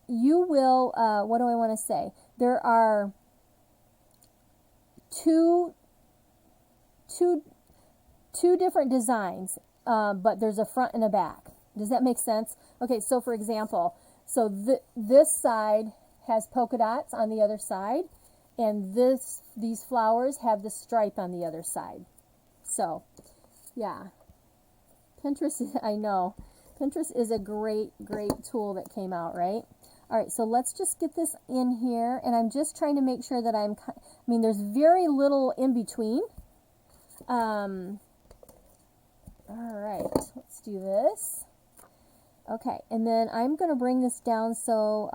You will, what do I want to say? There are two different designs, but there's a front and a back. Does that make sense? Okay, so for example, so this side has polka dots on the other side, and these flowers have the stripe on the other side. So, yeah. Pinterest, I know. Pinterest is a great tool that came out, right? All right, so let's just get this in here, and I'm just trying to make sure that I mean, there's very little in between. All right, let's do this. Okay, and then I'm going to bring this down so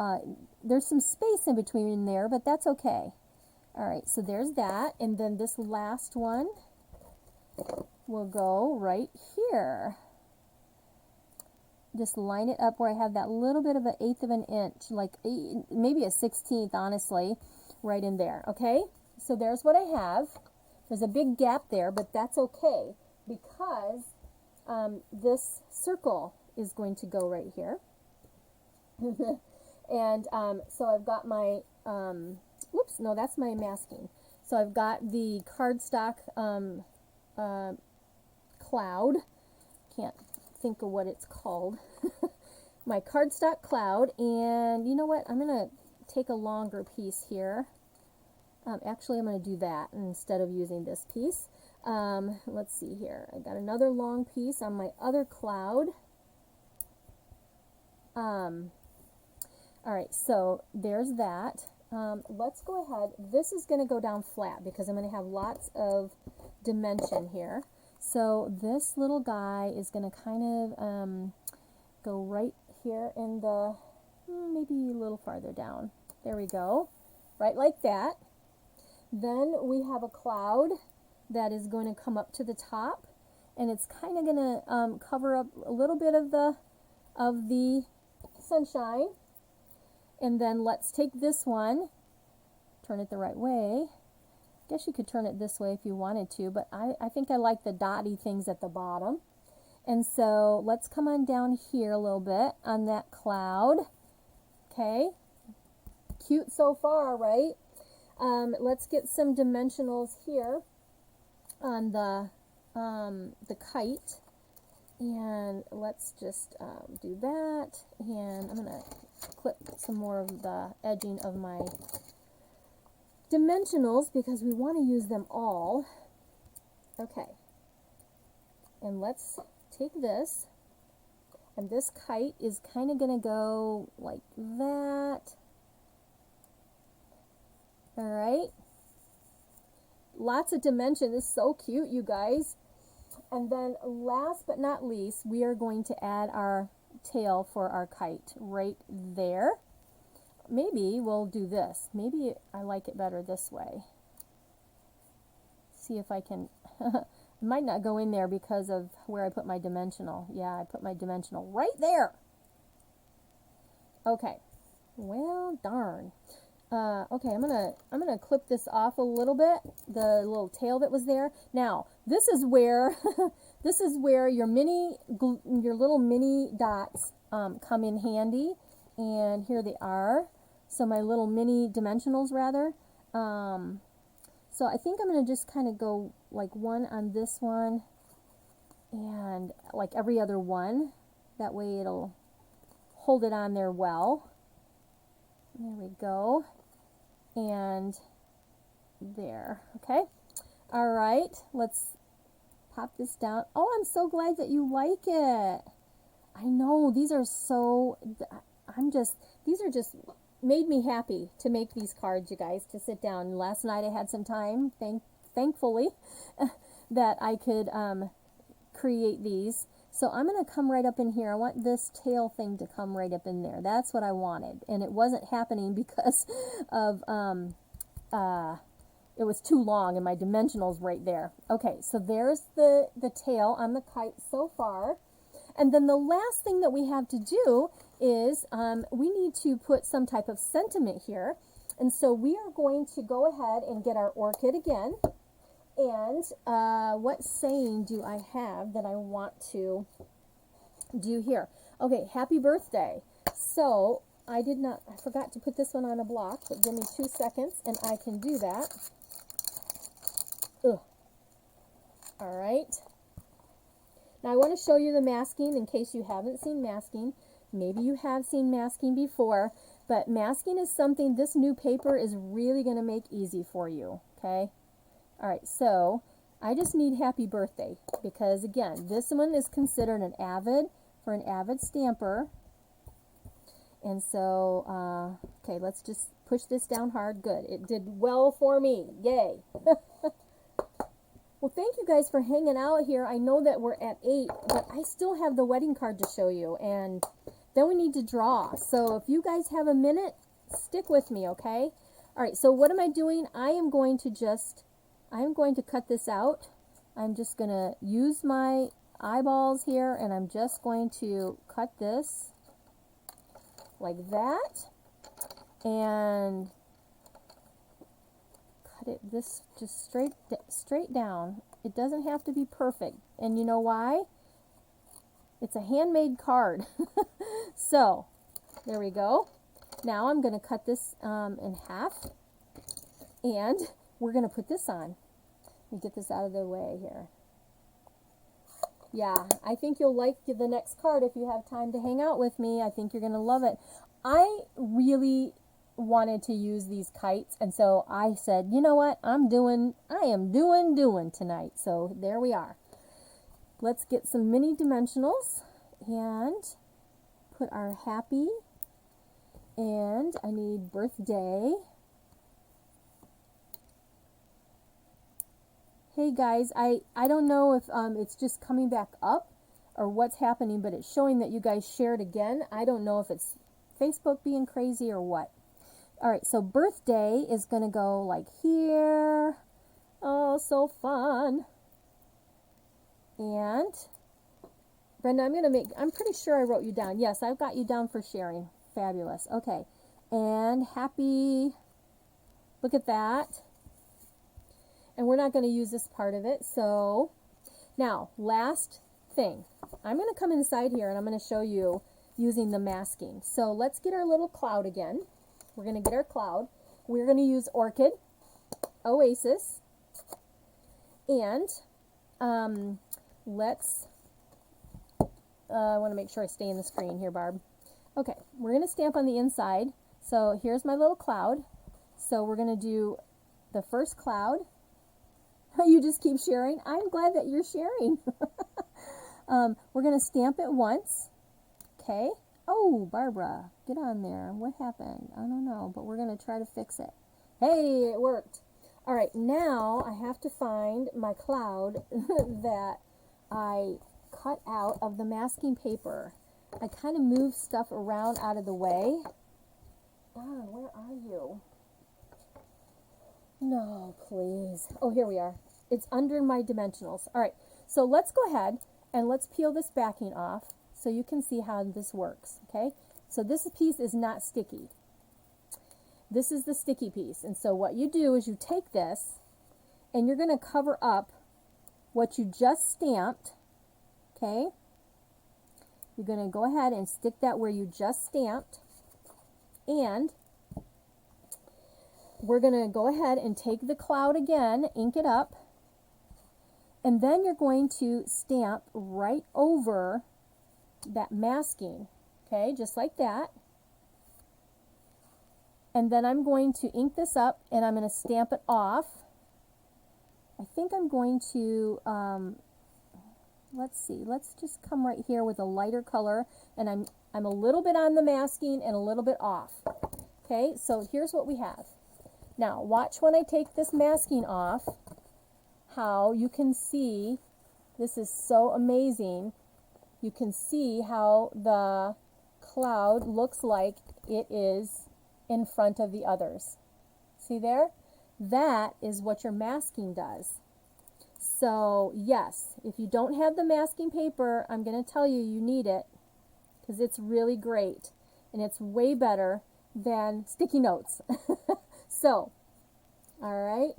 there's some space in between there, but that's okay. All right, so there's that, and then this last one will go right here. Just line it up where I have that little bit of an 1/8 of an inch, like maybe a 1/16, honestly, right in there, okay? So there's what I have. There's a big gap there, but that's okay, because this circle is going to go right here. And so I've got my, whoops, no, that's my masking. So I've got the cardstock cloud. Can't think of what it's called. My cardstock cloud, and you know what? I'm going to take a longer piece here. Actually, I'm going to do that instead of using this piece. Let's see here. I got another long piece on my other cloud. All right, so there's that. Let's go ahead. This is going to go down flat because I'm going to have lots of dimension here. So this little guy is going to kind of go right here in the, maybe a little farther down. There we go. Right like that. Then we have a cloud that is going to come up to the top, and it's kind of going to cover up a little bit of the sunshine. And then let's take this one, turn it the right way. I guess you could turn it this way if you wanted to, but I think I like the dotty things at the bottom. And so let's come on down here a little bit on that cloud. Okay, cute so far, right? Let's get some dimensionals here on the kite, and let's just do that. And I'm gonna clip some more of the edging of my dimensionals because we want to use them all. Okay, and let's take this, and this kite is kind of gonna go like that. All right, lots of dimension. This is so cute, you guys. And then last but not least, we are going to add our tail for our kite right there. Maybe we'll do this. Maybe I like it better this way. See if I can, it might not go in there because of where I put my dimensional. Yeah, I put my dimensional right there. Okay, well, darn. Okay, I'm gonna clip this off a little bit, the little tail that was there. Now, this is where this is where your little mini dots come in handy, and here they are. So my little mini dimensionals, rather. So I think I'm gonna just kind of go like one on this one, and like every other one. That way it'll hold it on there well. There we go. And there. Okay. All right. Let's pop this down. Oh, I'm so glad that you like it. I know these are so, these are just made me happy to make these cards, you guys, to sit down. Last night I had some time, thankfully, that I could create these. So I'm going to come right up in here. I want this tail thing to come right up in there. That's what I wanted. And it wasn't happening because of, it was too long and my dimensionals right there. Okay, so there's the tail on the kite so far. And then the last thing that we have to do is we need to put some type of sentiment here. And so we are going to go ahead and get our orchid again. And what saying do I have that I want to do here? Okay, happy birthday. So I forgot to put this one on a block, but give me 2 seconds and I can do that. Ugh. All right. Now I want to show you the masking in case you haven't seen masking. Maybe you have seen masking before, but masking is something this new paper is really going to make easy for you, okay? All right, so I just need happy birthday because, again, this one is considered an avid stamper. And so, okay, let's just push this down hard. Good. It did well for me. Yay. Well, thank you guys for hanging out here. I know that we're at 8, but I still have the wedding card to show you, and then we need to draw. So if you guys have a minute, stick with me, okay? All right, so what am I doing? I am going to cut this out. I'm just going to use my eyeballs here, and I'm just going to cut this like that, and this just straight down. It doesn't have to be perfect, and you know why? It's a handmade card. So there we go. Now I'm going to cut this in half, and we're going to put this on. Let me get this out of the way here. Yeah, I think you'll like the next card if you have time to hang out with me. I think you're going to love it. I really wanted to use these kites, and so I said, you know what, I am doing tonight. So there we are. Let's get some mini dimensionals and put our happy, and I need birthday. Hey guys, I don't know if it's just coming back up or what's happening, but it's showing that you guys shared again. I don't know if it's Facebook being crazy or what. All right, so birthday is going to go like here. Oh, so fun. And Brenda, I'm pretty sure I wrote you down. Yes, I've got you down for sharing. Fabulous. Okay. And happy. Look at that. And we're not going to use this part of it. So now, last thing. I'm going to come inside here and I'm going to show you using the masking. So let's get our little cloud again. We're going to get our cloud. We're going to use Orchid, Oasis, and let's, I want to make sure I stay in the screen here, Barb. Okay, we're going to stamp on the inside. So here's my little cloud. So we're going to do the first cloud. You just keep sharing. I'm glad that you're sharing. We're going to stamp it once. Okay. Oh, Barbara, get on there. What happened? I don't know, but we're going to try to fix it. Hey, it worked. All right, now I have to find my cloud that I cut out of the masking paper. I kind of moved stuff around out of the way. Darn, where are you? No, please. Oh, here we are. It's under my dimensionals. All right, so let's go ahead and let's peel this backing off so you can see how this works, okay? So this piece is not sticky. This is the sticky piece. And so what you do is you take this and you're going to cover up what you just stamped, okay? You're going to go ahead and stick that where you just stamped, and we're going to go ahead and take the cloud again, ink it up, and then you're going to stamp right over that masking, okay, just like that. And then I'm going to ink this up and I'm going to stamp it off. I think I'm going to, let's see, let's just come right here with a lighter color, and I'm a little bit on the masking and a little bit off. Okay, so here's what we have. Now watch when I take this masking off, how you can see, this is so amazing, you can see how the cloud looks like it is in front of the others. See there? That is what your masking does. So yes, if you don't have the masking paper, I'm going to tell you you need it, because it's really great and it's way better than sticky notes. So, all right.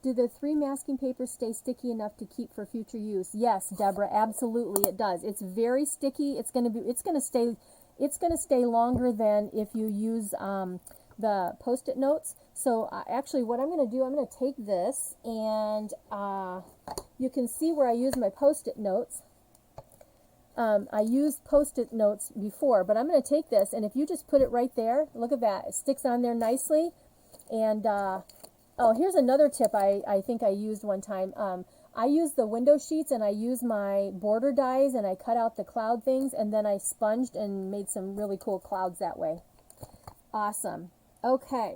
Do the 3 masking papers stay sticky enough to keep for future use? Yes, Deborah, absolutely it does. It's very sticky. It's going to stay longer than if you use the Post-it notes. So actually what I'm going to do, I'm going to take this, and you can see where I use my Post-it notes. I used Post-it notes before, but I'm going to take this, and if you just put it right there, look at that, it sticks on there nicely. And oh, here's another tip I think I used one time. I used the window sheets, and I used my border dies, and I cut out the cloud things, and then I sponged and made some really cool clouds that way. Awesome. Okay.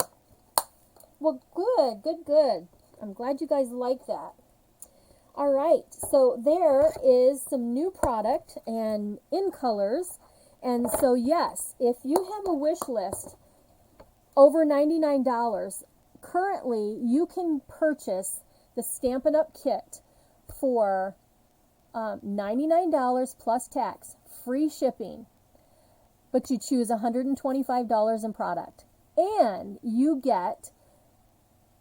Well, good. I'm glad you guys like that. All right, so there is some new product and in colors. And so yes, if you have a wish list over $99, currently you can purchase the Stampin' Up kit for $99 plus tax, free shipping, but you choose $125 in product. And you get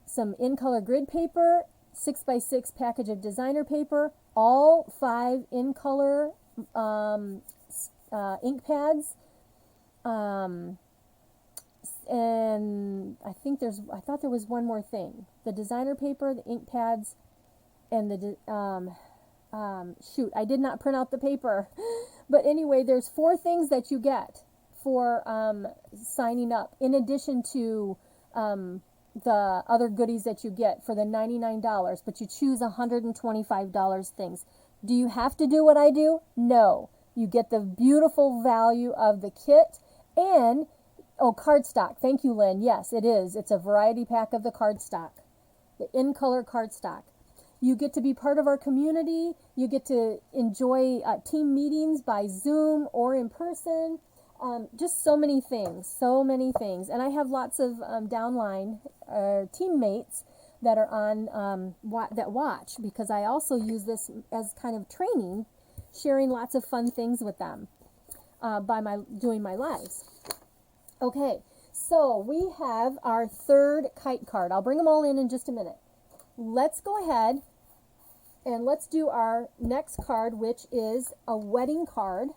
some in-color grid paper, 6x6 package of designer paper, all 5 in-color ink pads, and I thought there was one more thing. The designer paper, the ink pads, and the, shoot, I did not print out the paper. But anyway, there's 4 things that you get for signing up, in addition to the other goodies that you get for the $99, but you choose $125 things. Do you have to do what I do? No. You get the beautiful value of the kit and, oh, cardstock. Thank you, Lynn. Yes, it is. It's a variety pack of the cardstock, the in-color cardstock. You get to be part of our community. You get to enjoy team meetings by Zoom or in person. Just so many things. And I have lots of downline teammates that are on that watch, because I also use this as kind of training, sharing lots of fun things with them by doing my lives. Okay, so we have our 3rd kite card. I'll bring them all in just a minute. Let's go ahead and let's do our next card, which is a wedding card.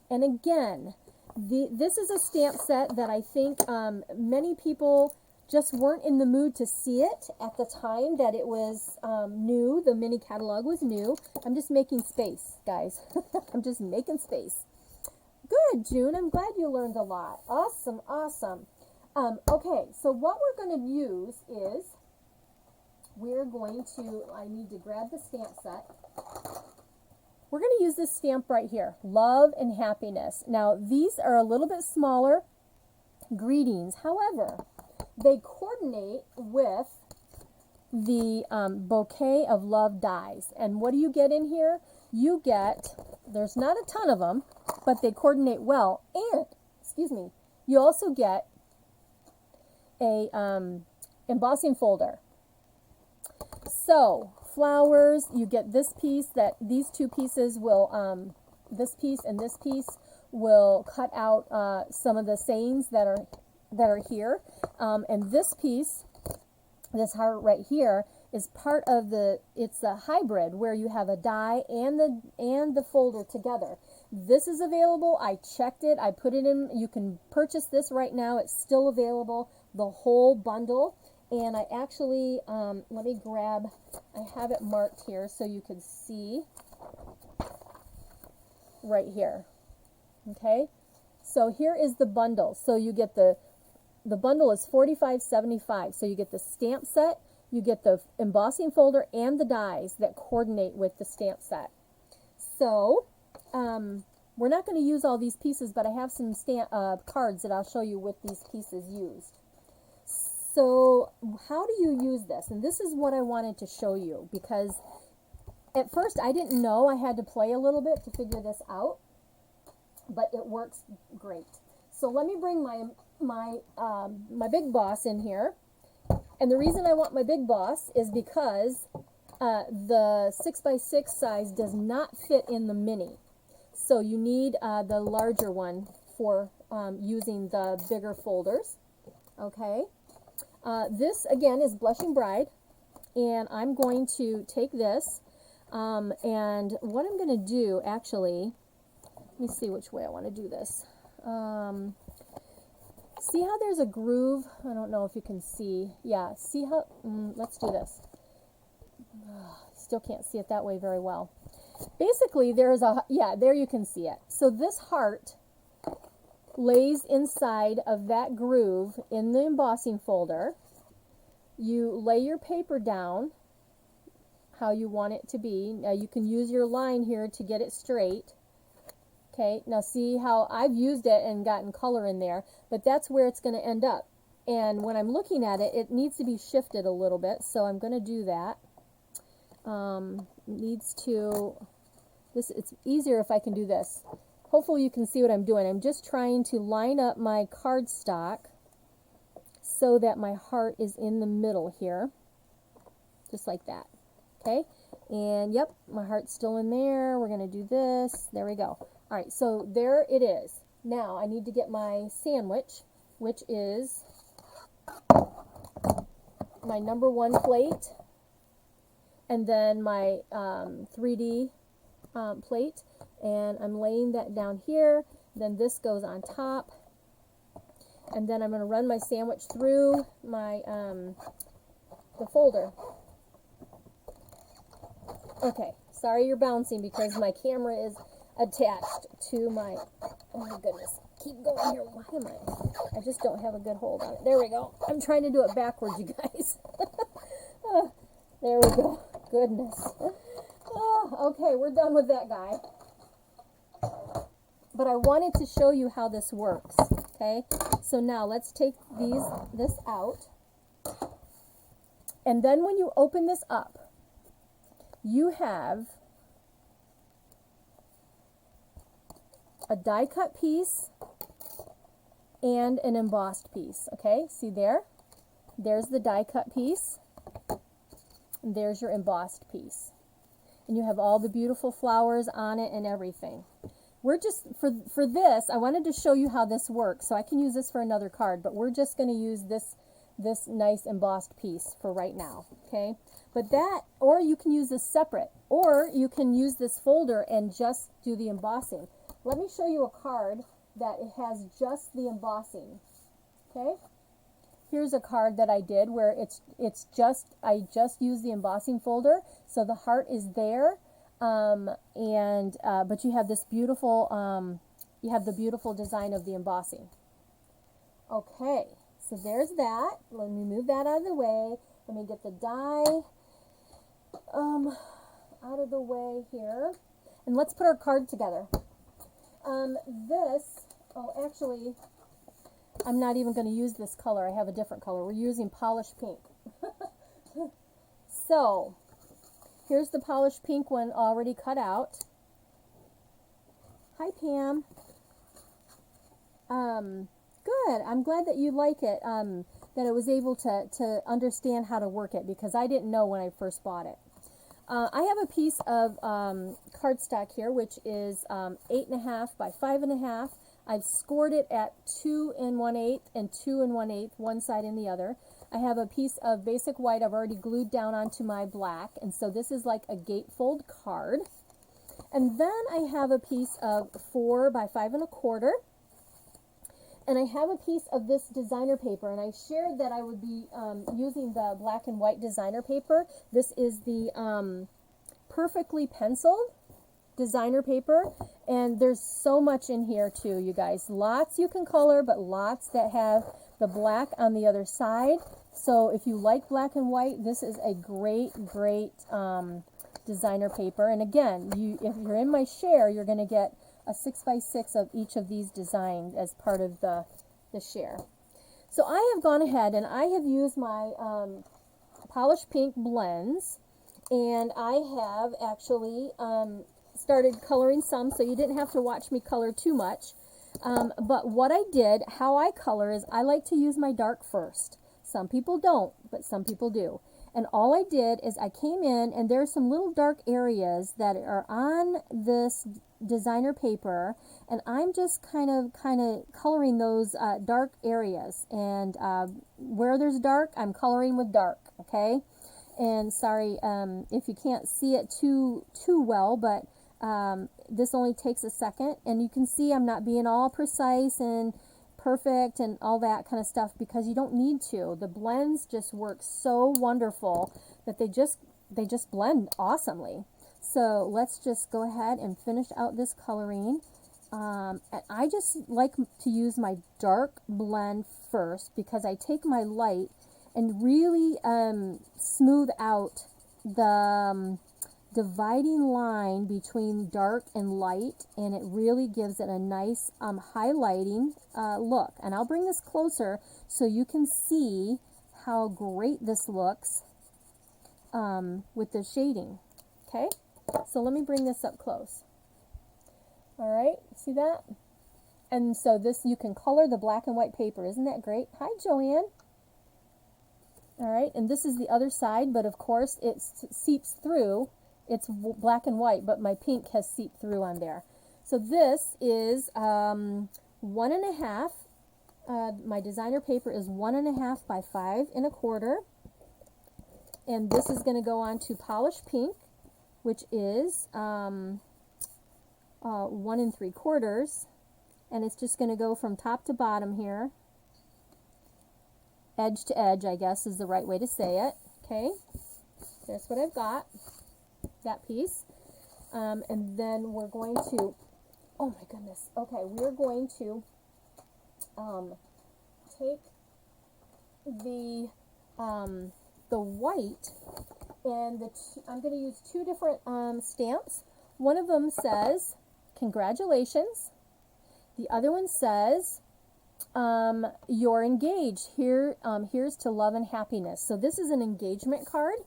And again, this is a stamp set that I think many people just weren't in the mood to see it at the time that it was new. The mini catalog was new. I'm just making space, guys. I'm just making space. Good, June. I'm glad you learned a lot. Awesome. Okay, so what we're going to use is I need to grab the stamp set. We're going to use this stamp right here, Love and Happiness. Now, these are a little bit smaller greetings. However, they coordinate with the bouquet of love dies. And what do you get in here? You get, there's not a ton of them, but they coordinate well. And, you also get a embossing folder. So, flowers, you get this piece, these 2 pieces will, this piece and this piece will cut out some of the sayings that are here. And this piece, this heart right here, is part of it's a hybrid where you have a die and the folder together. This is available. I checked it. I put it in. You can purchase this right now. It's still available, the whole bundle. And I actually, let me grab, I have it marked here so you can see right here. Okay, So here is the bundle. So you get the bundle is $45.75. So you get the stamp set, you get the embossing folder, and the dies that coordinate with the stamp set. So we're not going to use all these pieces, but I have some cards that I'll show you with these pieces used. So how do you use this? And this is what I wanted to show you, because at first I didn't know. I had to play a little bit to figure this out, but it works great. So let me bring my Big Boss in here. And the reason I want my Big Boss is because the 6x6 size does not fit in the mini. So you need the larger one for using the bigger folders. Okay. This, again, is Blushing Bride. And I'm going to take this. And what I'm going to do, actually, let me see which way I want to do this. See how there's a groove? I don't know if you can see. Yeah, see how, let's do this. Still can't see it that way very well. Basically, there's a, yeah, there you can see it. So this heart lays inside of that groove in the embossing folder. You lay your paper down how you want it to be. Now you can use your line here to get it straight. Okay, now see how I've used it and gotten color in there, but that's where it's going to end up. And when I'm looking at it, it needs to be shifted a little bit, so I'm going to do that. It's easier if I can do this. Hopefully you can see what I'm doing. I'm just trying to line up my cardstock so that my heart is in the middle here, just like that. Okay, and yep, my heart's still in there. We're going to do this. There we go. All right, so there it is. Now I need to get my sandwich, which is my number 1 plate, and then my 3D plate, and I'm laying that down here. Then this goes on top, and then I'm going to run my sandwich through my the folder. Okay, sorry you're bouncing because my camera is attached to my, oh my goodness, keep going here. Why am I just don't have a good hold on it. There we go. I'm trying to do it backwards, you guys. There we go. Goodness. Okay, we're done with that guy. But I wanted to show you how this works. Okay, so now let's take this out. And then when you open this up, you have a die cut piece and an embossed piece. Okay, see there? There's the die cut piece. And there's your embossed piece. And you have all the beautiful flowers on it and everything. We're just, for this, I wanted to show you how this works. So I can use this for another card, but we're just going to use this nice embossed piece for right now. Okay? But that, or you can use this separate, or you can use this folder and just do the embossing. Let me show you a card that it has just the embossing. Okay? Here's a card that I did where I just used the embossing folder, so the heart is there, but you have this beautiful, you have the beautiful design of the embossing. Okay, so there's that. Let me move that out of the way. Let me get the die out of the way here, and let's put our card together. Actually, I'm not even going to use this color. I have a different color. We're using polished pink. So, here's the polished pink one already cut out. Hi, Pam. Good. I'm glad that you like it, that I was able to understand how to work it, because I didn't know when I first bought it. I have a piece of cardstock here, which is 8.5 by 5.5. I've scored it at 2 1/8 and 2 1/8, one side and the other. I have a piece of basic white I've already glued down onto my black, and so this is like a gatefold card. And then I have a piece of 4 by 5 1/4, and I have a piece of this designer paper, and I shared that I would be using the black and white designer paper. This is the Perfectly Penciled, designer paper, and there's so much in here too, you guys. Lots you can color, but lots that have the black on the other side. So if you like black and white, this is a great designer paper. And again, if you're in my share, you're going to get a 6x6 of each of these designs as part of the share. So I have gone ahead and I have used my Polished Pink blends, and I have actually started coloring some, so you didn't have to watch me color too much. But what I did, how I color, is I like to use my dark first. Some people don't, but some people do. And all I did is I came in, and there's some little dark areas that are on this designer paper, and I'm just kind of coloring those dark areas. And where there's dark, I'm coloring with dark, okay? And sorry if you can't see it too well, but this only takes a second, and you can see I'm not being all precise and perfect and all that kind of stuff, because you don't need to. The blends just work so wonderful that they just blend awesomely. So let's just go ahead and finish out this coloring. And I just like to use my dark blend first, because I take my light and really smooth out the dividing line between dark and light, and it really gives it a nice highlighting look. And I'll bring this closer so you can see how great this looks with the shading. Okay, so let me bring this up close. All right, see that? And so this, you can color the black and white paper. Isn't that great? Hi, Joanne. All right, and this is the other side, but of course it seeps through. It's black and white, but my pink has seeped through on there. So this is 1.5. My designer paper is 1.5 by 5 1/4. And this is going to go on to Polished Pink, which is 1 3/4. And it's just going to go from top to bottom here. Edge to edge, I guess, is the right way to say it. Okay, there's what I've got. That piece, and then we're going to, oh my goodness, okay, we're going to take the white, and I'm going to use two different stamps. One of them says congratulations, the other one says you're engaged. Here's to love and happiness. So this is an engagement card.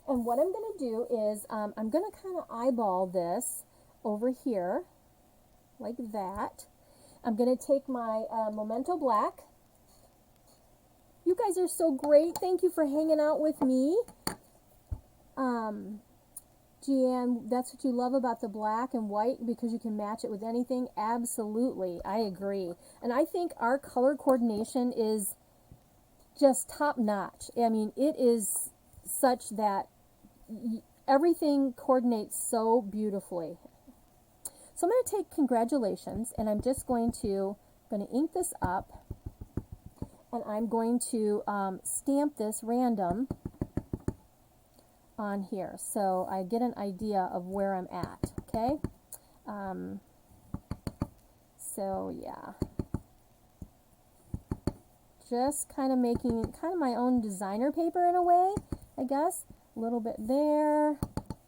And what I'm going to do is I'm going to kind of eyeball this over here, like that. I'm going to take my Memento Black. You guys are so great. Thank you for hanging out with me. Jeanne, that's what you love about the black and white, because you can match it with anything. Absolutely, I agree. And I think our color coordination is just top notch. I mean, it is such that everything coordinates so beautifully. So I'm going to take congratulations, and I'm just going to ink this up, and I'm going to stamp this random on here so I get an idea of where I'm at. Okay, so yeah, just kind of making my own designer paper in a way, I guess. A little bit there.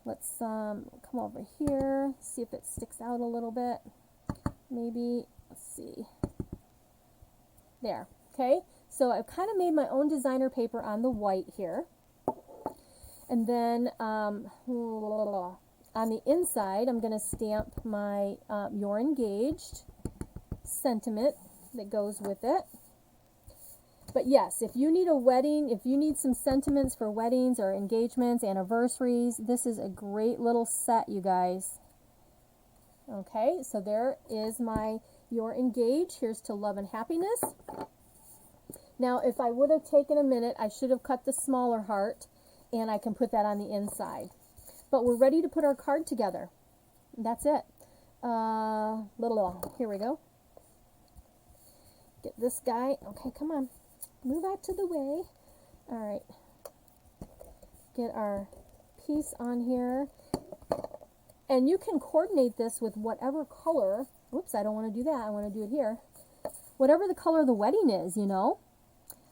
Let's come over here, see if it sticks out a little bit. Maybe, let's see. There, okay? So I've kind of made my own designer paper on the white here. And then on the inside, I'm going to stamp my You're Engaged sentiment that goes with it. But yes, if you need a wedding, if you need some sentiments for weddings or engagements, anniversaries, this is a great little set, you guys. Okay, so there is my You're Engaged. Here's to love and happiness. Now, if I would have taken a minute, I should have cut the smaller heart, and I can put that on the inside. But we're ready to put our card together. That's it. Here we go. Get this guy. Okay, come on. Move out to the way. All right. Get our piece on here. And you can coordinate this with whatever color. Oops, I don't want to do that. I want to do it here. Whatever the color of the wedding is, you know.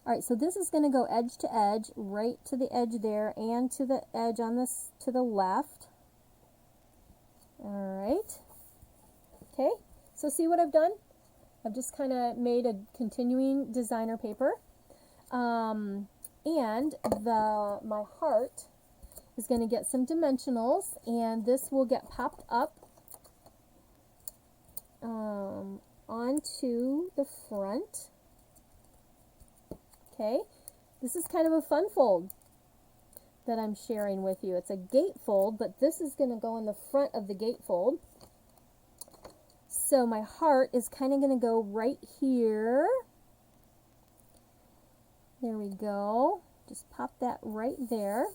All right, so this is going to go edge to edge, right to the edge there, and to the edge on this to the left. All right. Okay, so see what I've done? I've just kind of made a continuing designer paper. And my heart is going to get some dimensionals, and this will get popped up onto the front. Okay, this is kind of a fun fold that I'm sharing with you. It's a gatefold, but this is going to go in the front of the gatefold. So my heart is kind of going to go right here. There we go. Just pop that right there.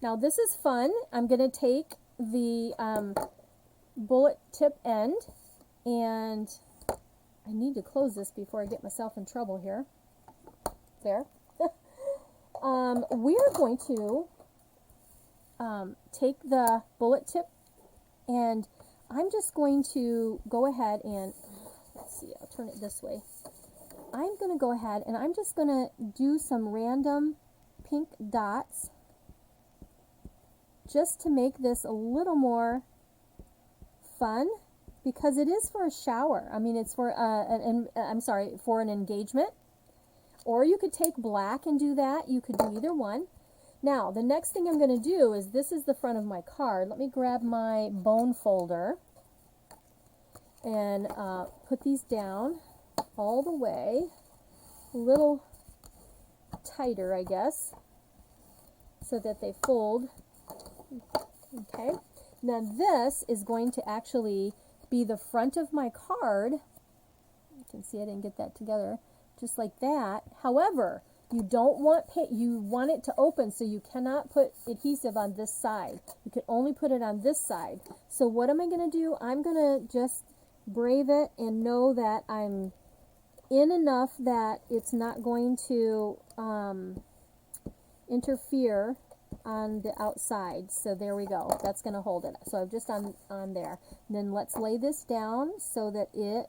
Now this is fun. I'm going to take the bullet tip end, and I need to close this before I get myself in trouble here. There. We are going to take the bullet tip, and I'm just going to go ahead and, let's see, I'll turn it this way. I'm going to go ahead and I'm just going to do some random pink dots just to make this a little more fun, because it is for a shower. I mean, it's for for an engagement. Or you could take black and do that. You could do either one. Now, the next thing I'm going to do is, this is the front of my card. Let me grab my bone folder and put these down all the way. A little tighter, I guess, so that they fold. Okay. Now, this is going to actually be the front of my card. You can see I didn't get that together. Just like that. However, you don't want you want it to open, so you cannot put adhesive on this side. You can only put it on this side. So what am I going to do? I'm going to just brave it and know that I'm in enough that it's not going to interfere on the outside. So there we go. That's going to hold it. So I've just on there. And then let's lay this down so that it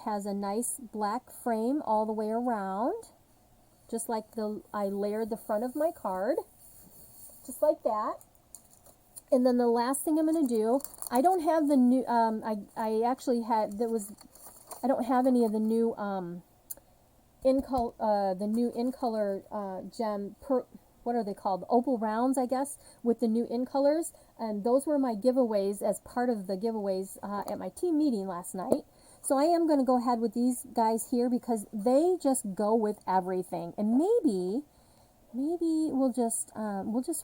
has a nice black frame all the way around, just like I layered the front of my card, just like that. And then the last thing I'm going to do, I don't have the new, I actually had, I don't have any of the new in color gem, what are they called? Opal rounds, I guess, with the new in colors. And those were my giveaways as part of the giveaways at my team meeting last night. So I am going to go ahead with these guys here because they just go with everything. And maybe we'll just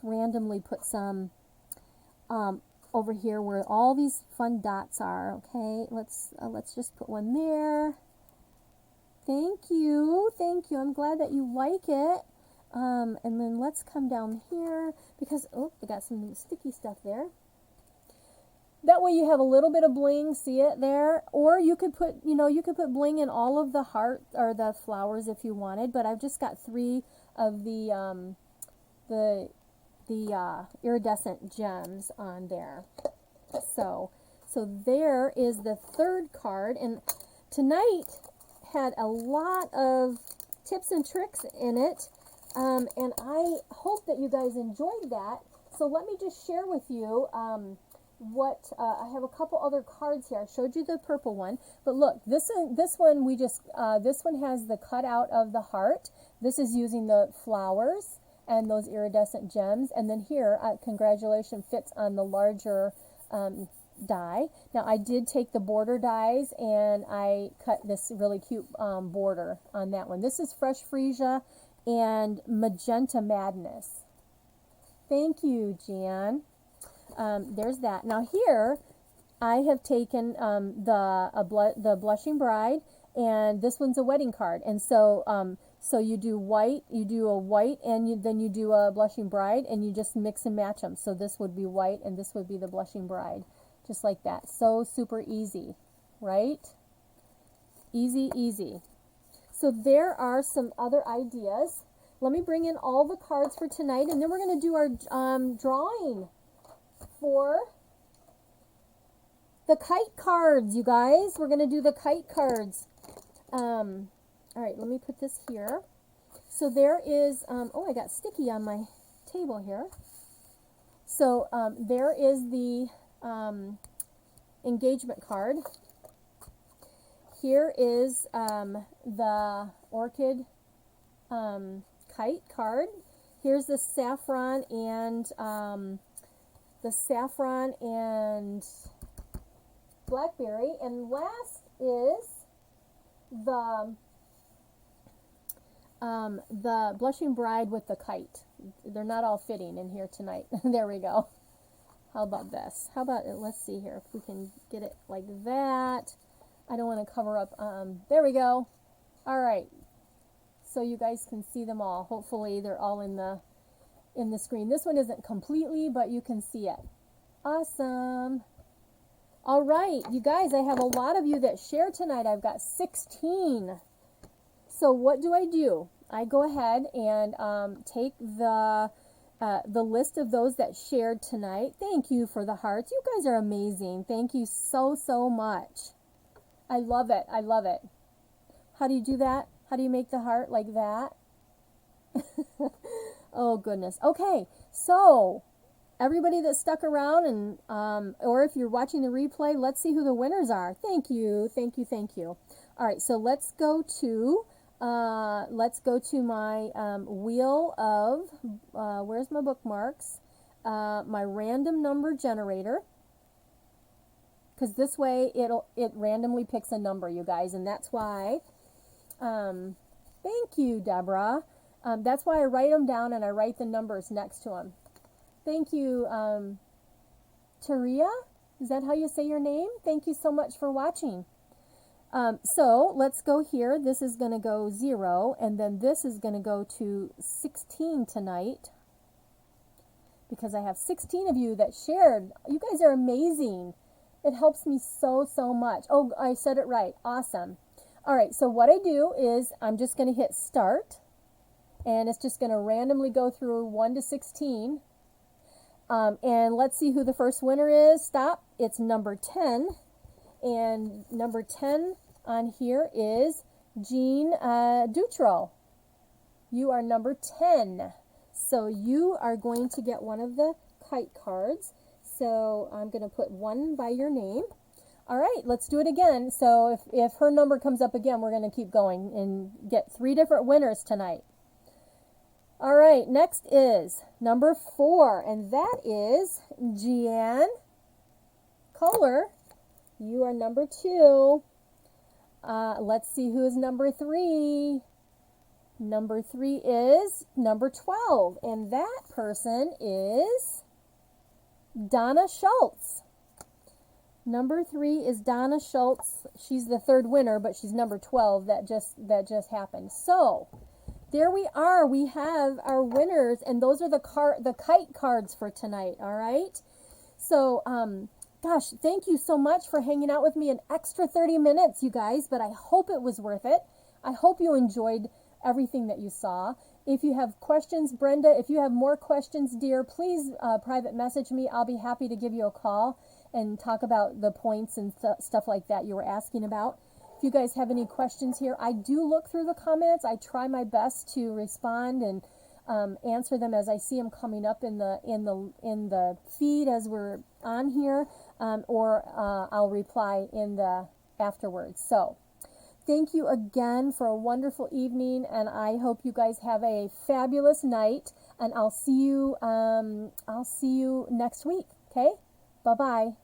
randomly put some over here where all these fun dots are. Okay, let's just put one there. Thank you. I'm glad that you like it. And then let's come down here because I got some sticky stuff there. That way you have a little bit of bling, see it there? Or you could put, put bling in all of the heart or the flowers if you wanted, but I've just got 3 of the iridescent gems on there. So there is the third card, and tonight had a lot of tips and tricks in it, and I hope that you guys enjoyed that. So let me just share with you I have a couple other cards here. I showed you the purple one, but look, this one has the cutout of the heart. This is using the flowers and those iridescent gems, and then here, congratulations, fits on the larger die. Now I did take the border dies and I cut this really cute border on that one. This is Fresh Freesia and Magenta Madness. Thank you, Jan. There's that. Now here, I have taken the Blushing Bride, and this one's a wedding card. And so you do white, you do a white, and then you do a Blushing Bride, and you just mix and match them. So this would be white, and this would be the Blushing Bride, just like that. So super easy, right? Easy, easy. So there are some other ideas. Let me bring in all the cards for tonight, and then we're going to do our drawing for The kite cards, you guys. We're going to do the kite cards. All right, let me put this here. So there is, oh, I got sticky on my table here. So there is the engagement card. Here is the orchid kite card. Here's the saffron and blackberry, and last is the blushing bride with the kite. They're not all fitting in here tonight. There we go. How about this? How about it? Let's see here if we can get it like that. I don't want to cover up. There we go. All right. So you guys can see them all. Hopefully they're all in the screen. This one isn't completely, but you can see it. Awesome. All right, you guys, I have a lot of you that share tonight. I've got 16. So what do? I go ahead and take the list of those that shared tonight. Thank you for the hearts. You guys are amazing. Thank you so much. I love it. I love it. How do you do that? How do you make the heart like that? Oh, goodness. Okay, so everybody that stuck around, and or if you're watching the replay, let's see who the winners are. Thank you. All right, so let's go to my wheel of where's my bookmarks? My random number generator, because this way it randomly picks a number, you guys, and that's why. Thank you, Deborah. That's why I write them down and I write the numbers next to them. Thank you, Taria. Is that how you say your name? Thank you so much for watching. So let's go here. This is going to go 0, and then this is going to go to 16 tonight, because I have 16 of you that shared. You guys are amazing. It helps me so much. Oh, I said it right. Awesome. All right, so what I do is I'm just going to hit start, and it's just going to randomly go through 1 to 16. And let's see who the first winner is. Stop. It's number 10. And number 10 on here is Jean Dutro. You are number 10. So you are going to get one of the kite cards. So I'm going to put one by your name. All right, let's do it again. So if her number comes up again, we're going to keep going and get 3 different winners tonight. All right, next is number 4, and that is Jeanne Kohler. You are number 2. Let's see who is number 3. Number 3 is number 12, and that person is Donna Schultz. Number 3 is Donna Schultz. She's the 3rd winner, but she's number 12. That just happened. So there we are. We have our winners, and those are the kite cards for tonight. All right. So gosh, thank you so much for hanging out with me an extra 30 minutes, you guys. But I hope it was worth it. I hope you enjoyed everything that you saw. If you have questions, Brenda, if you have more questions, dear, please private message me. I'll be happy to give you a call and talk about the points and stuff like that you were asking about. If you guys have any questions here, I do look through the comments. I try my best to respond and answer them as I see them coming up in the feed as we're on here, or I'll reply in the afterwards. So thank you again for a wonderful evening, and I hope you guys have a fabulous night. And I'll see you next week. Okay, bye bye.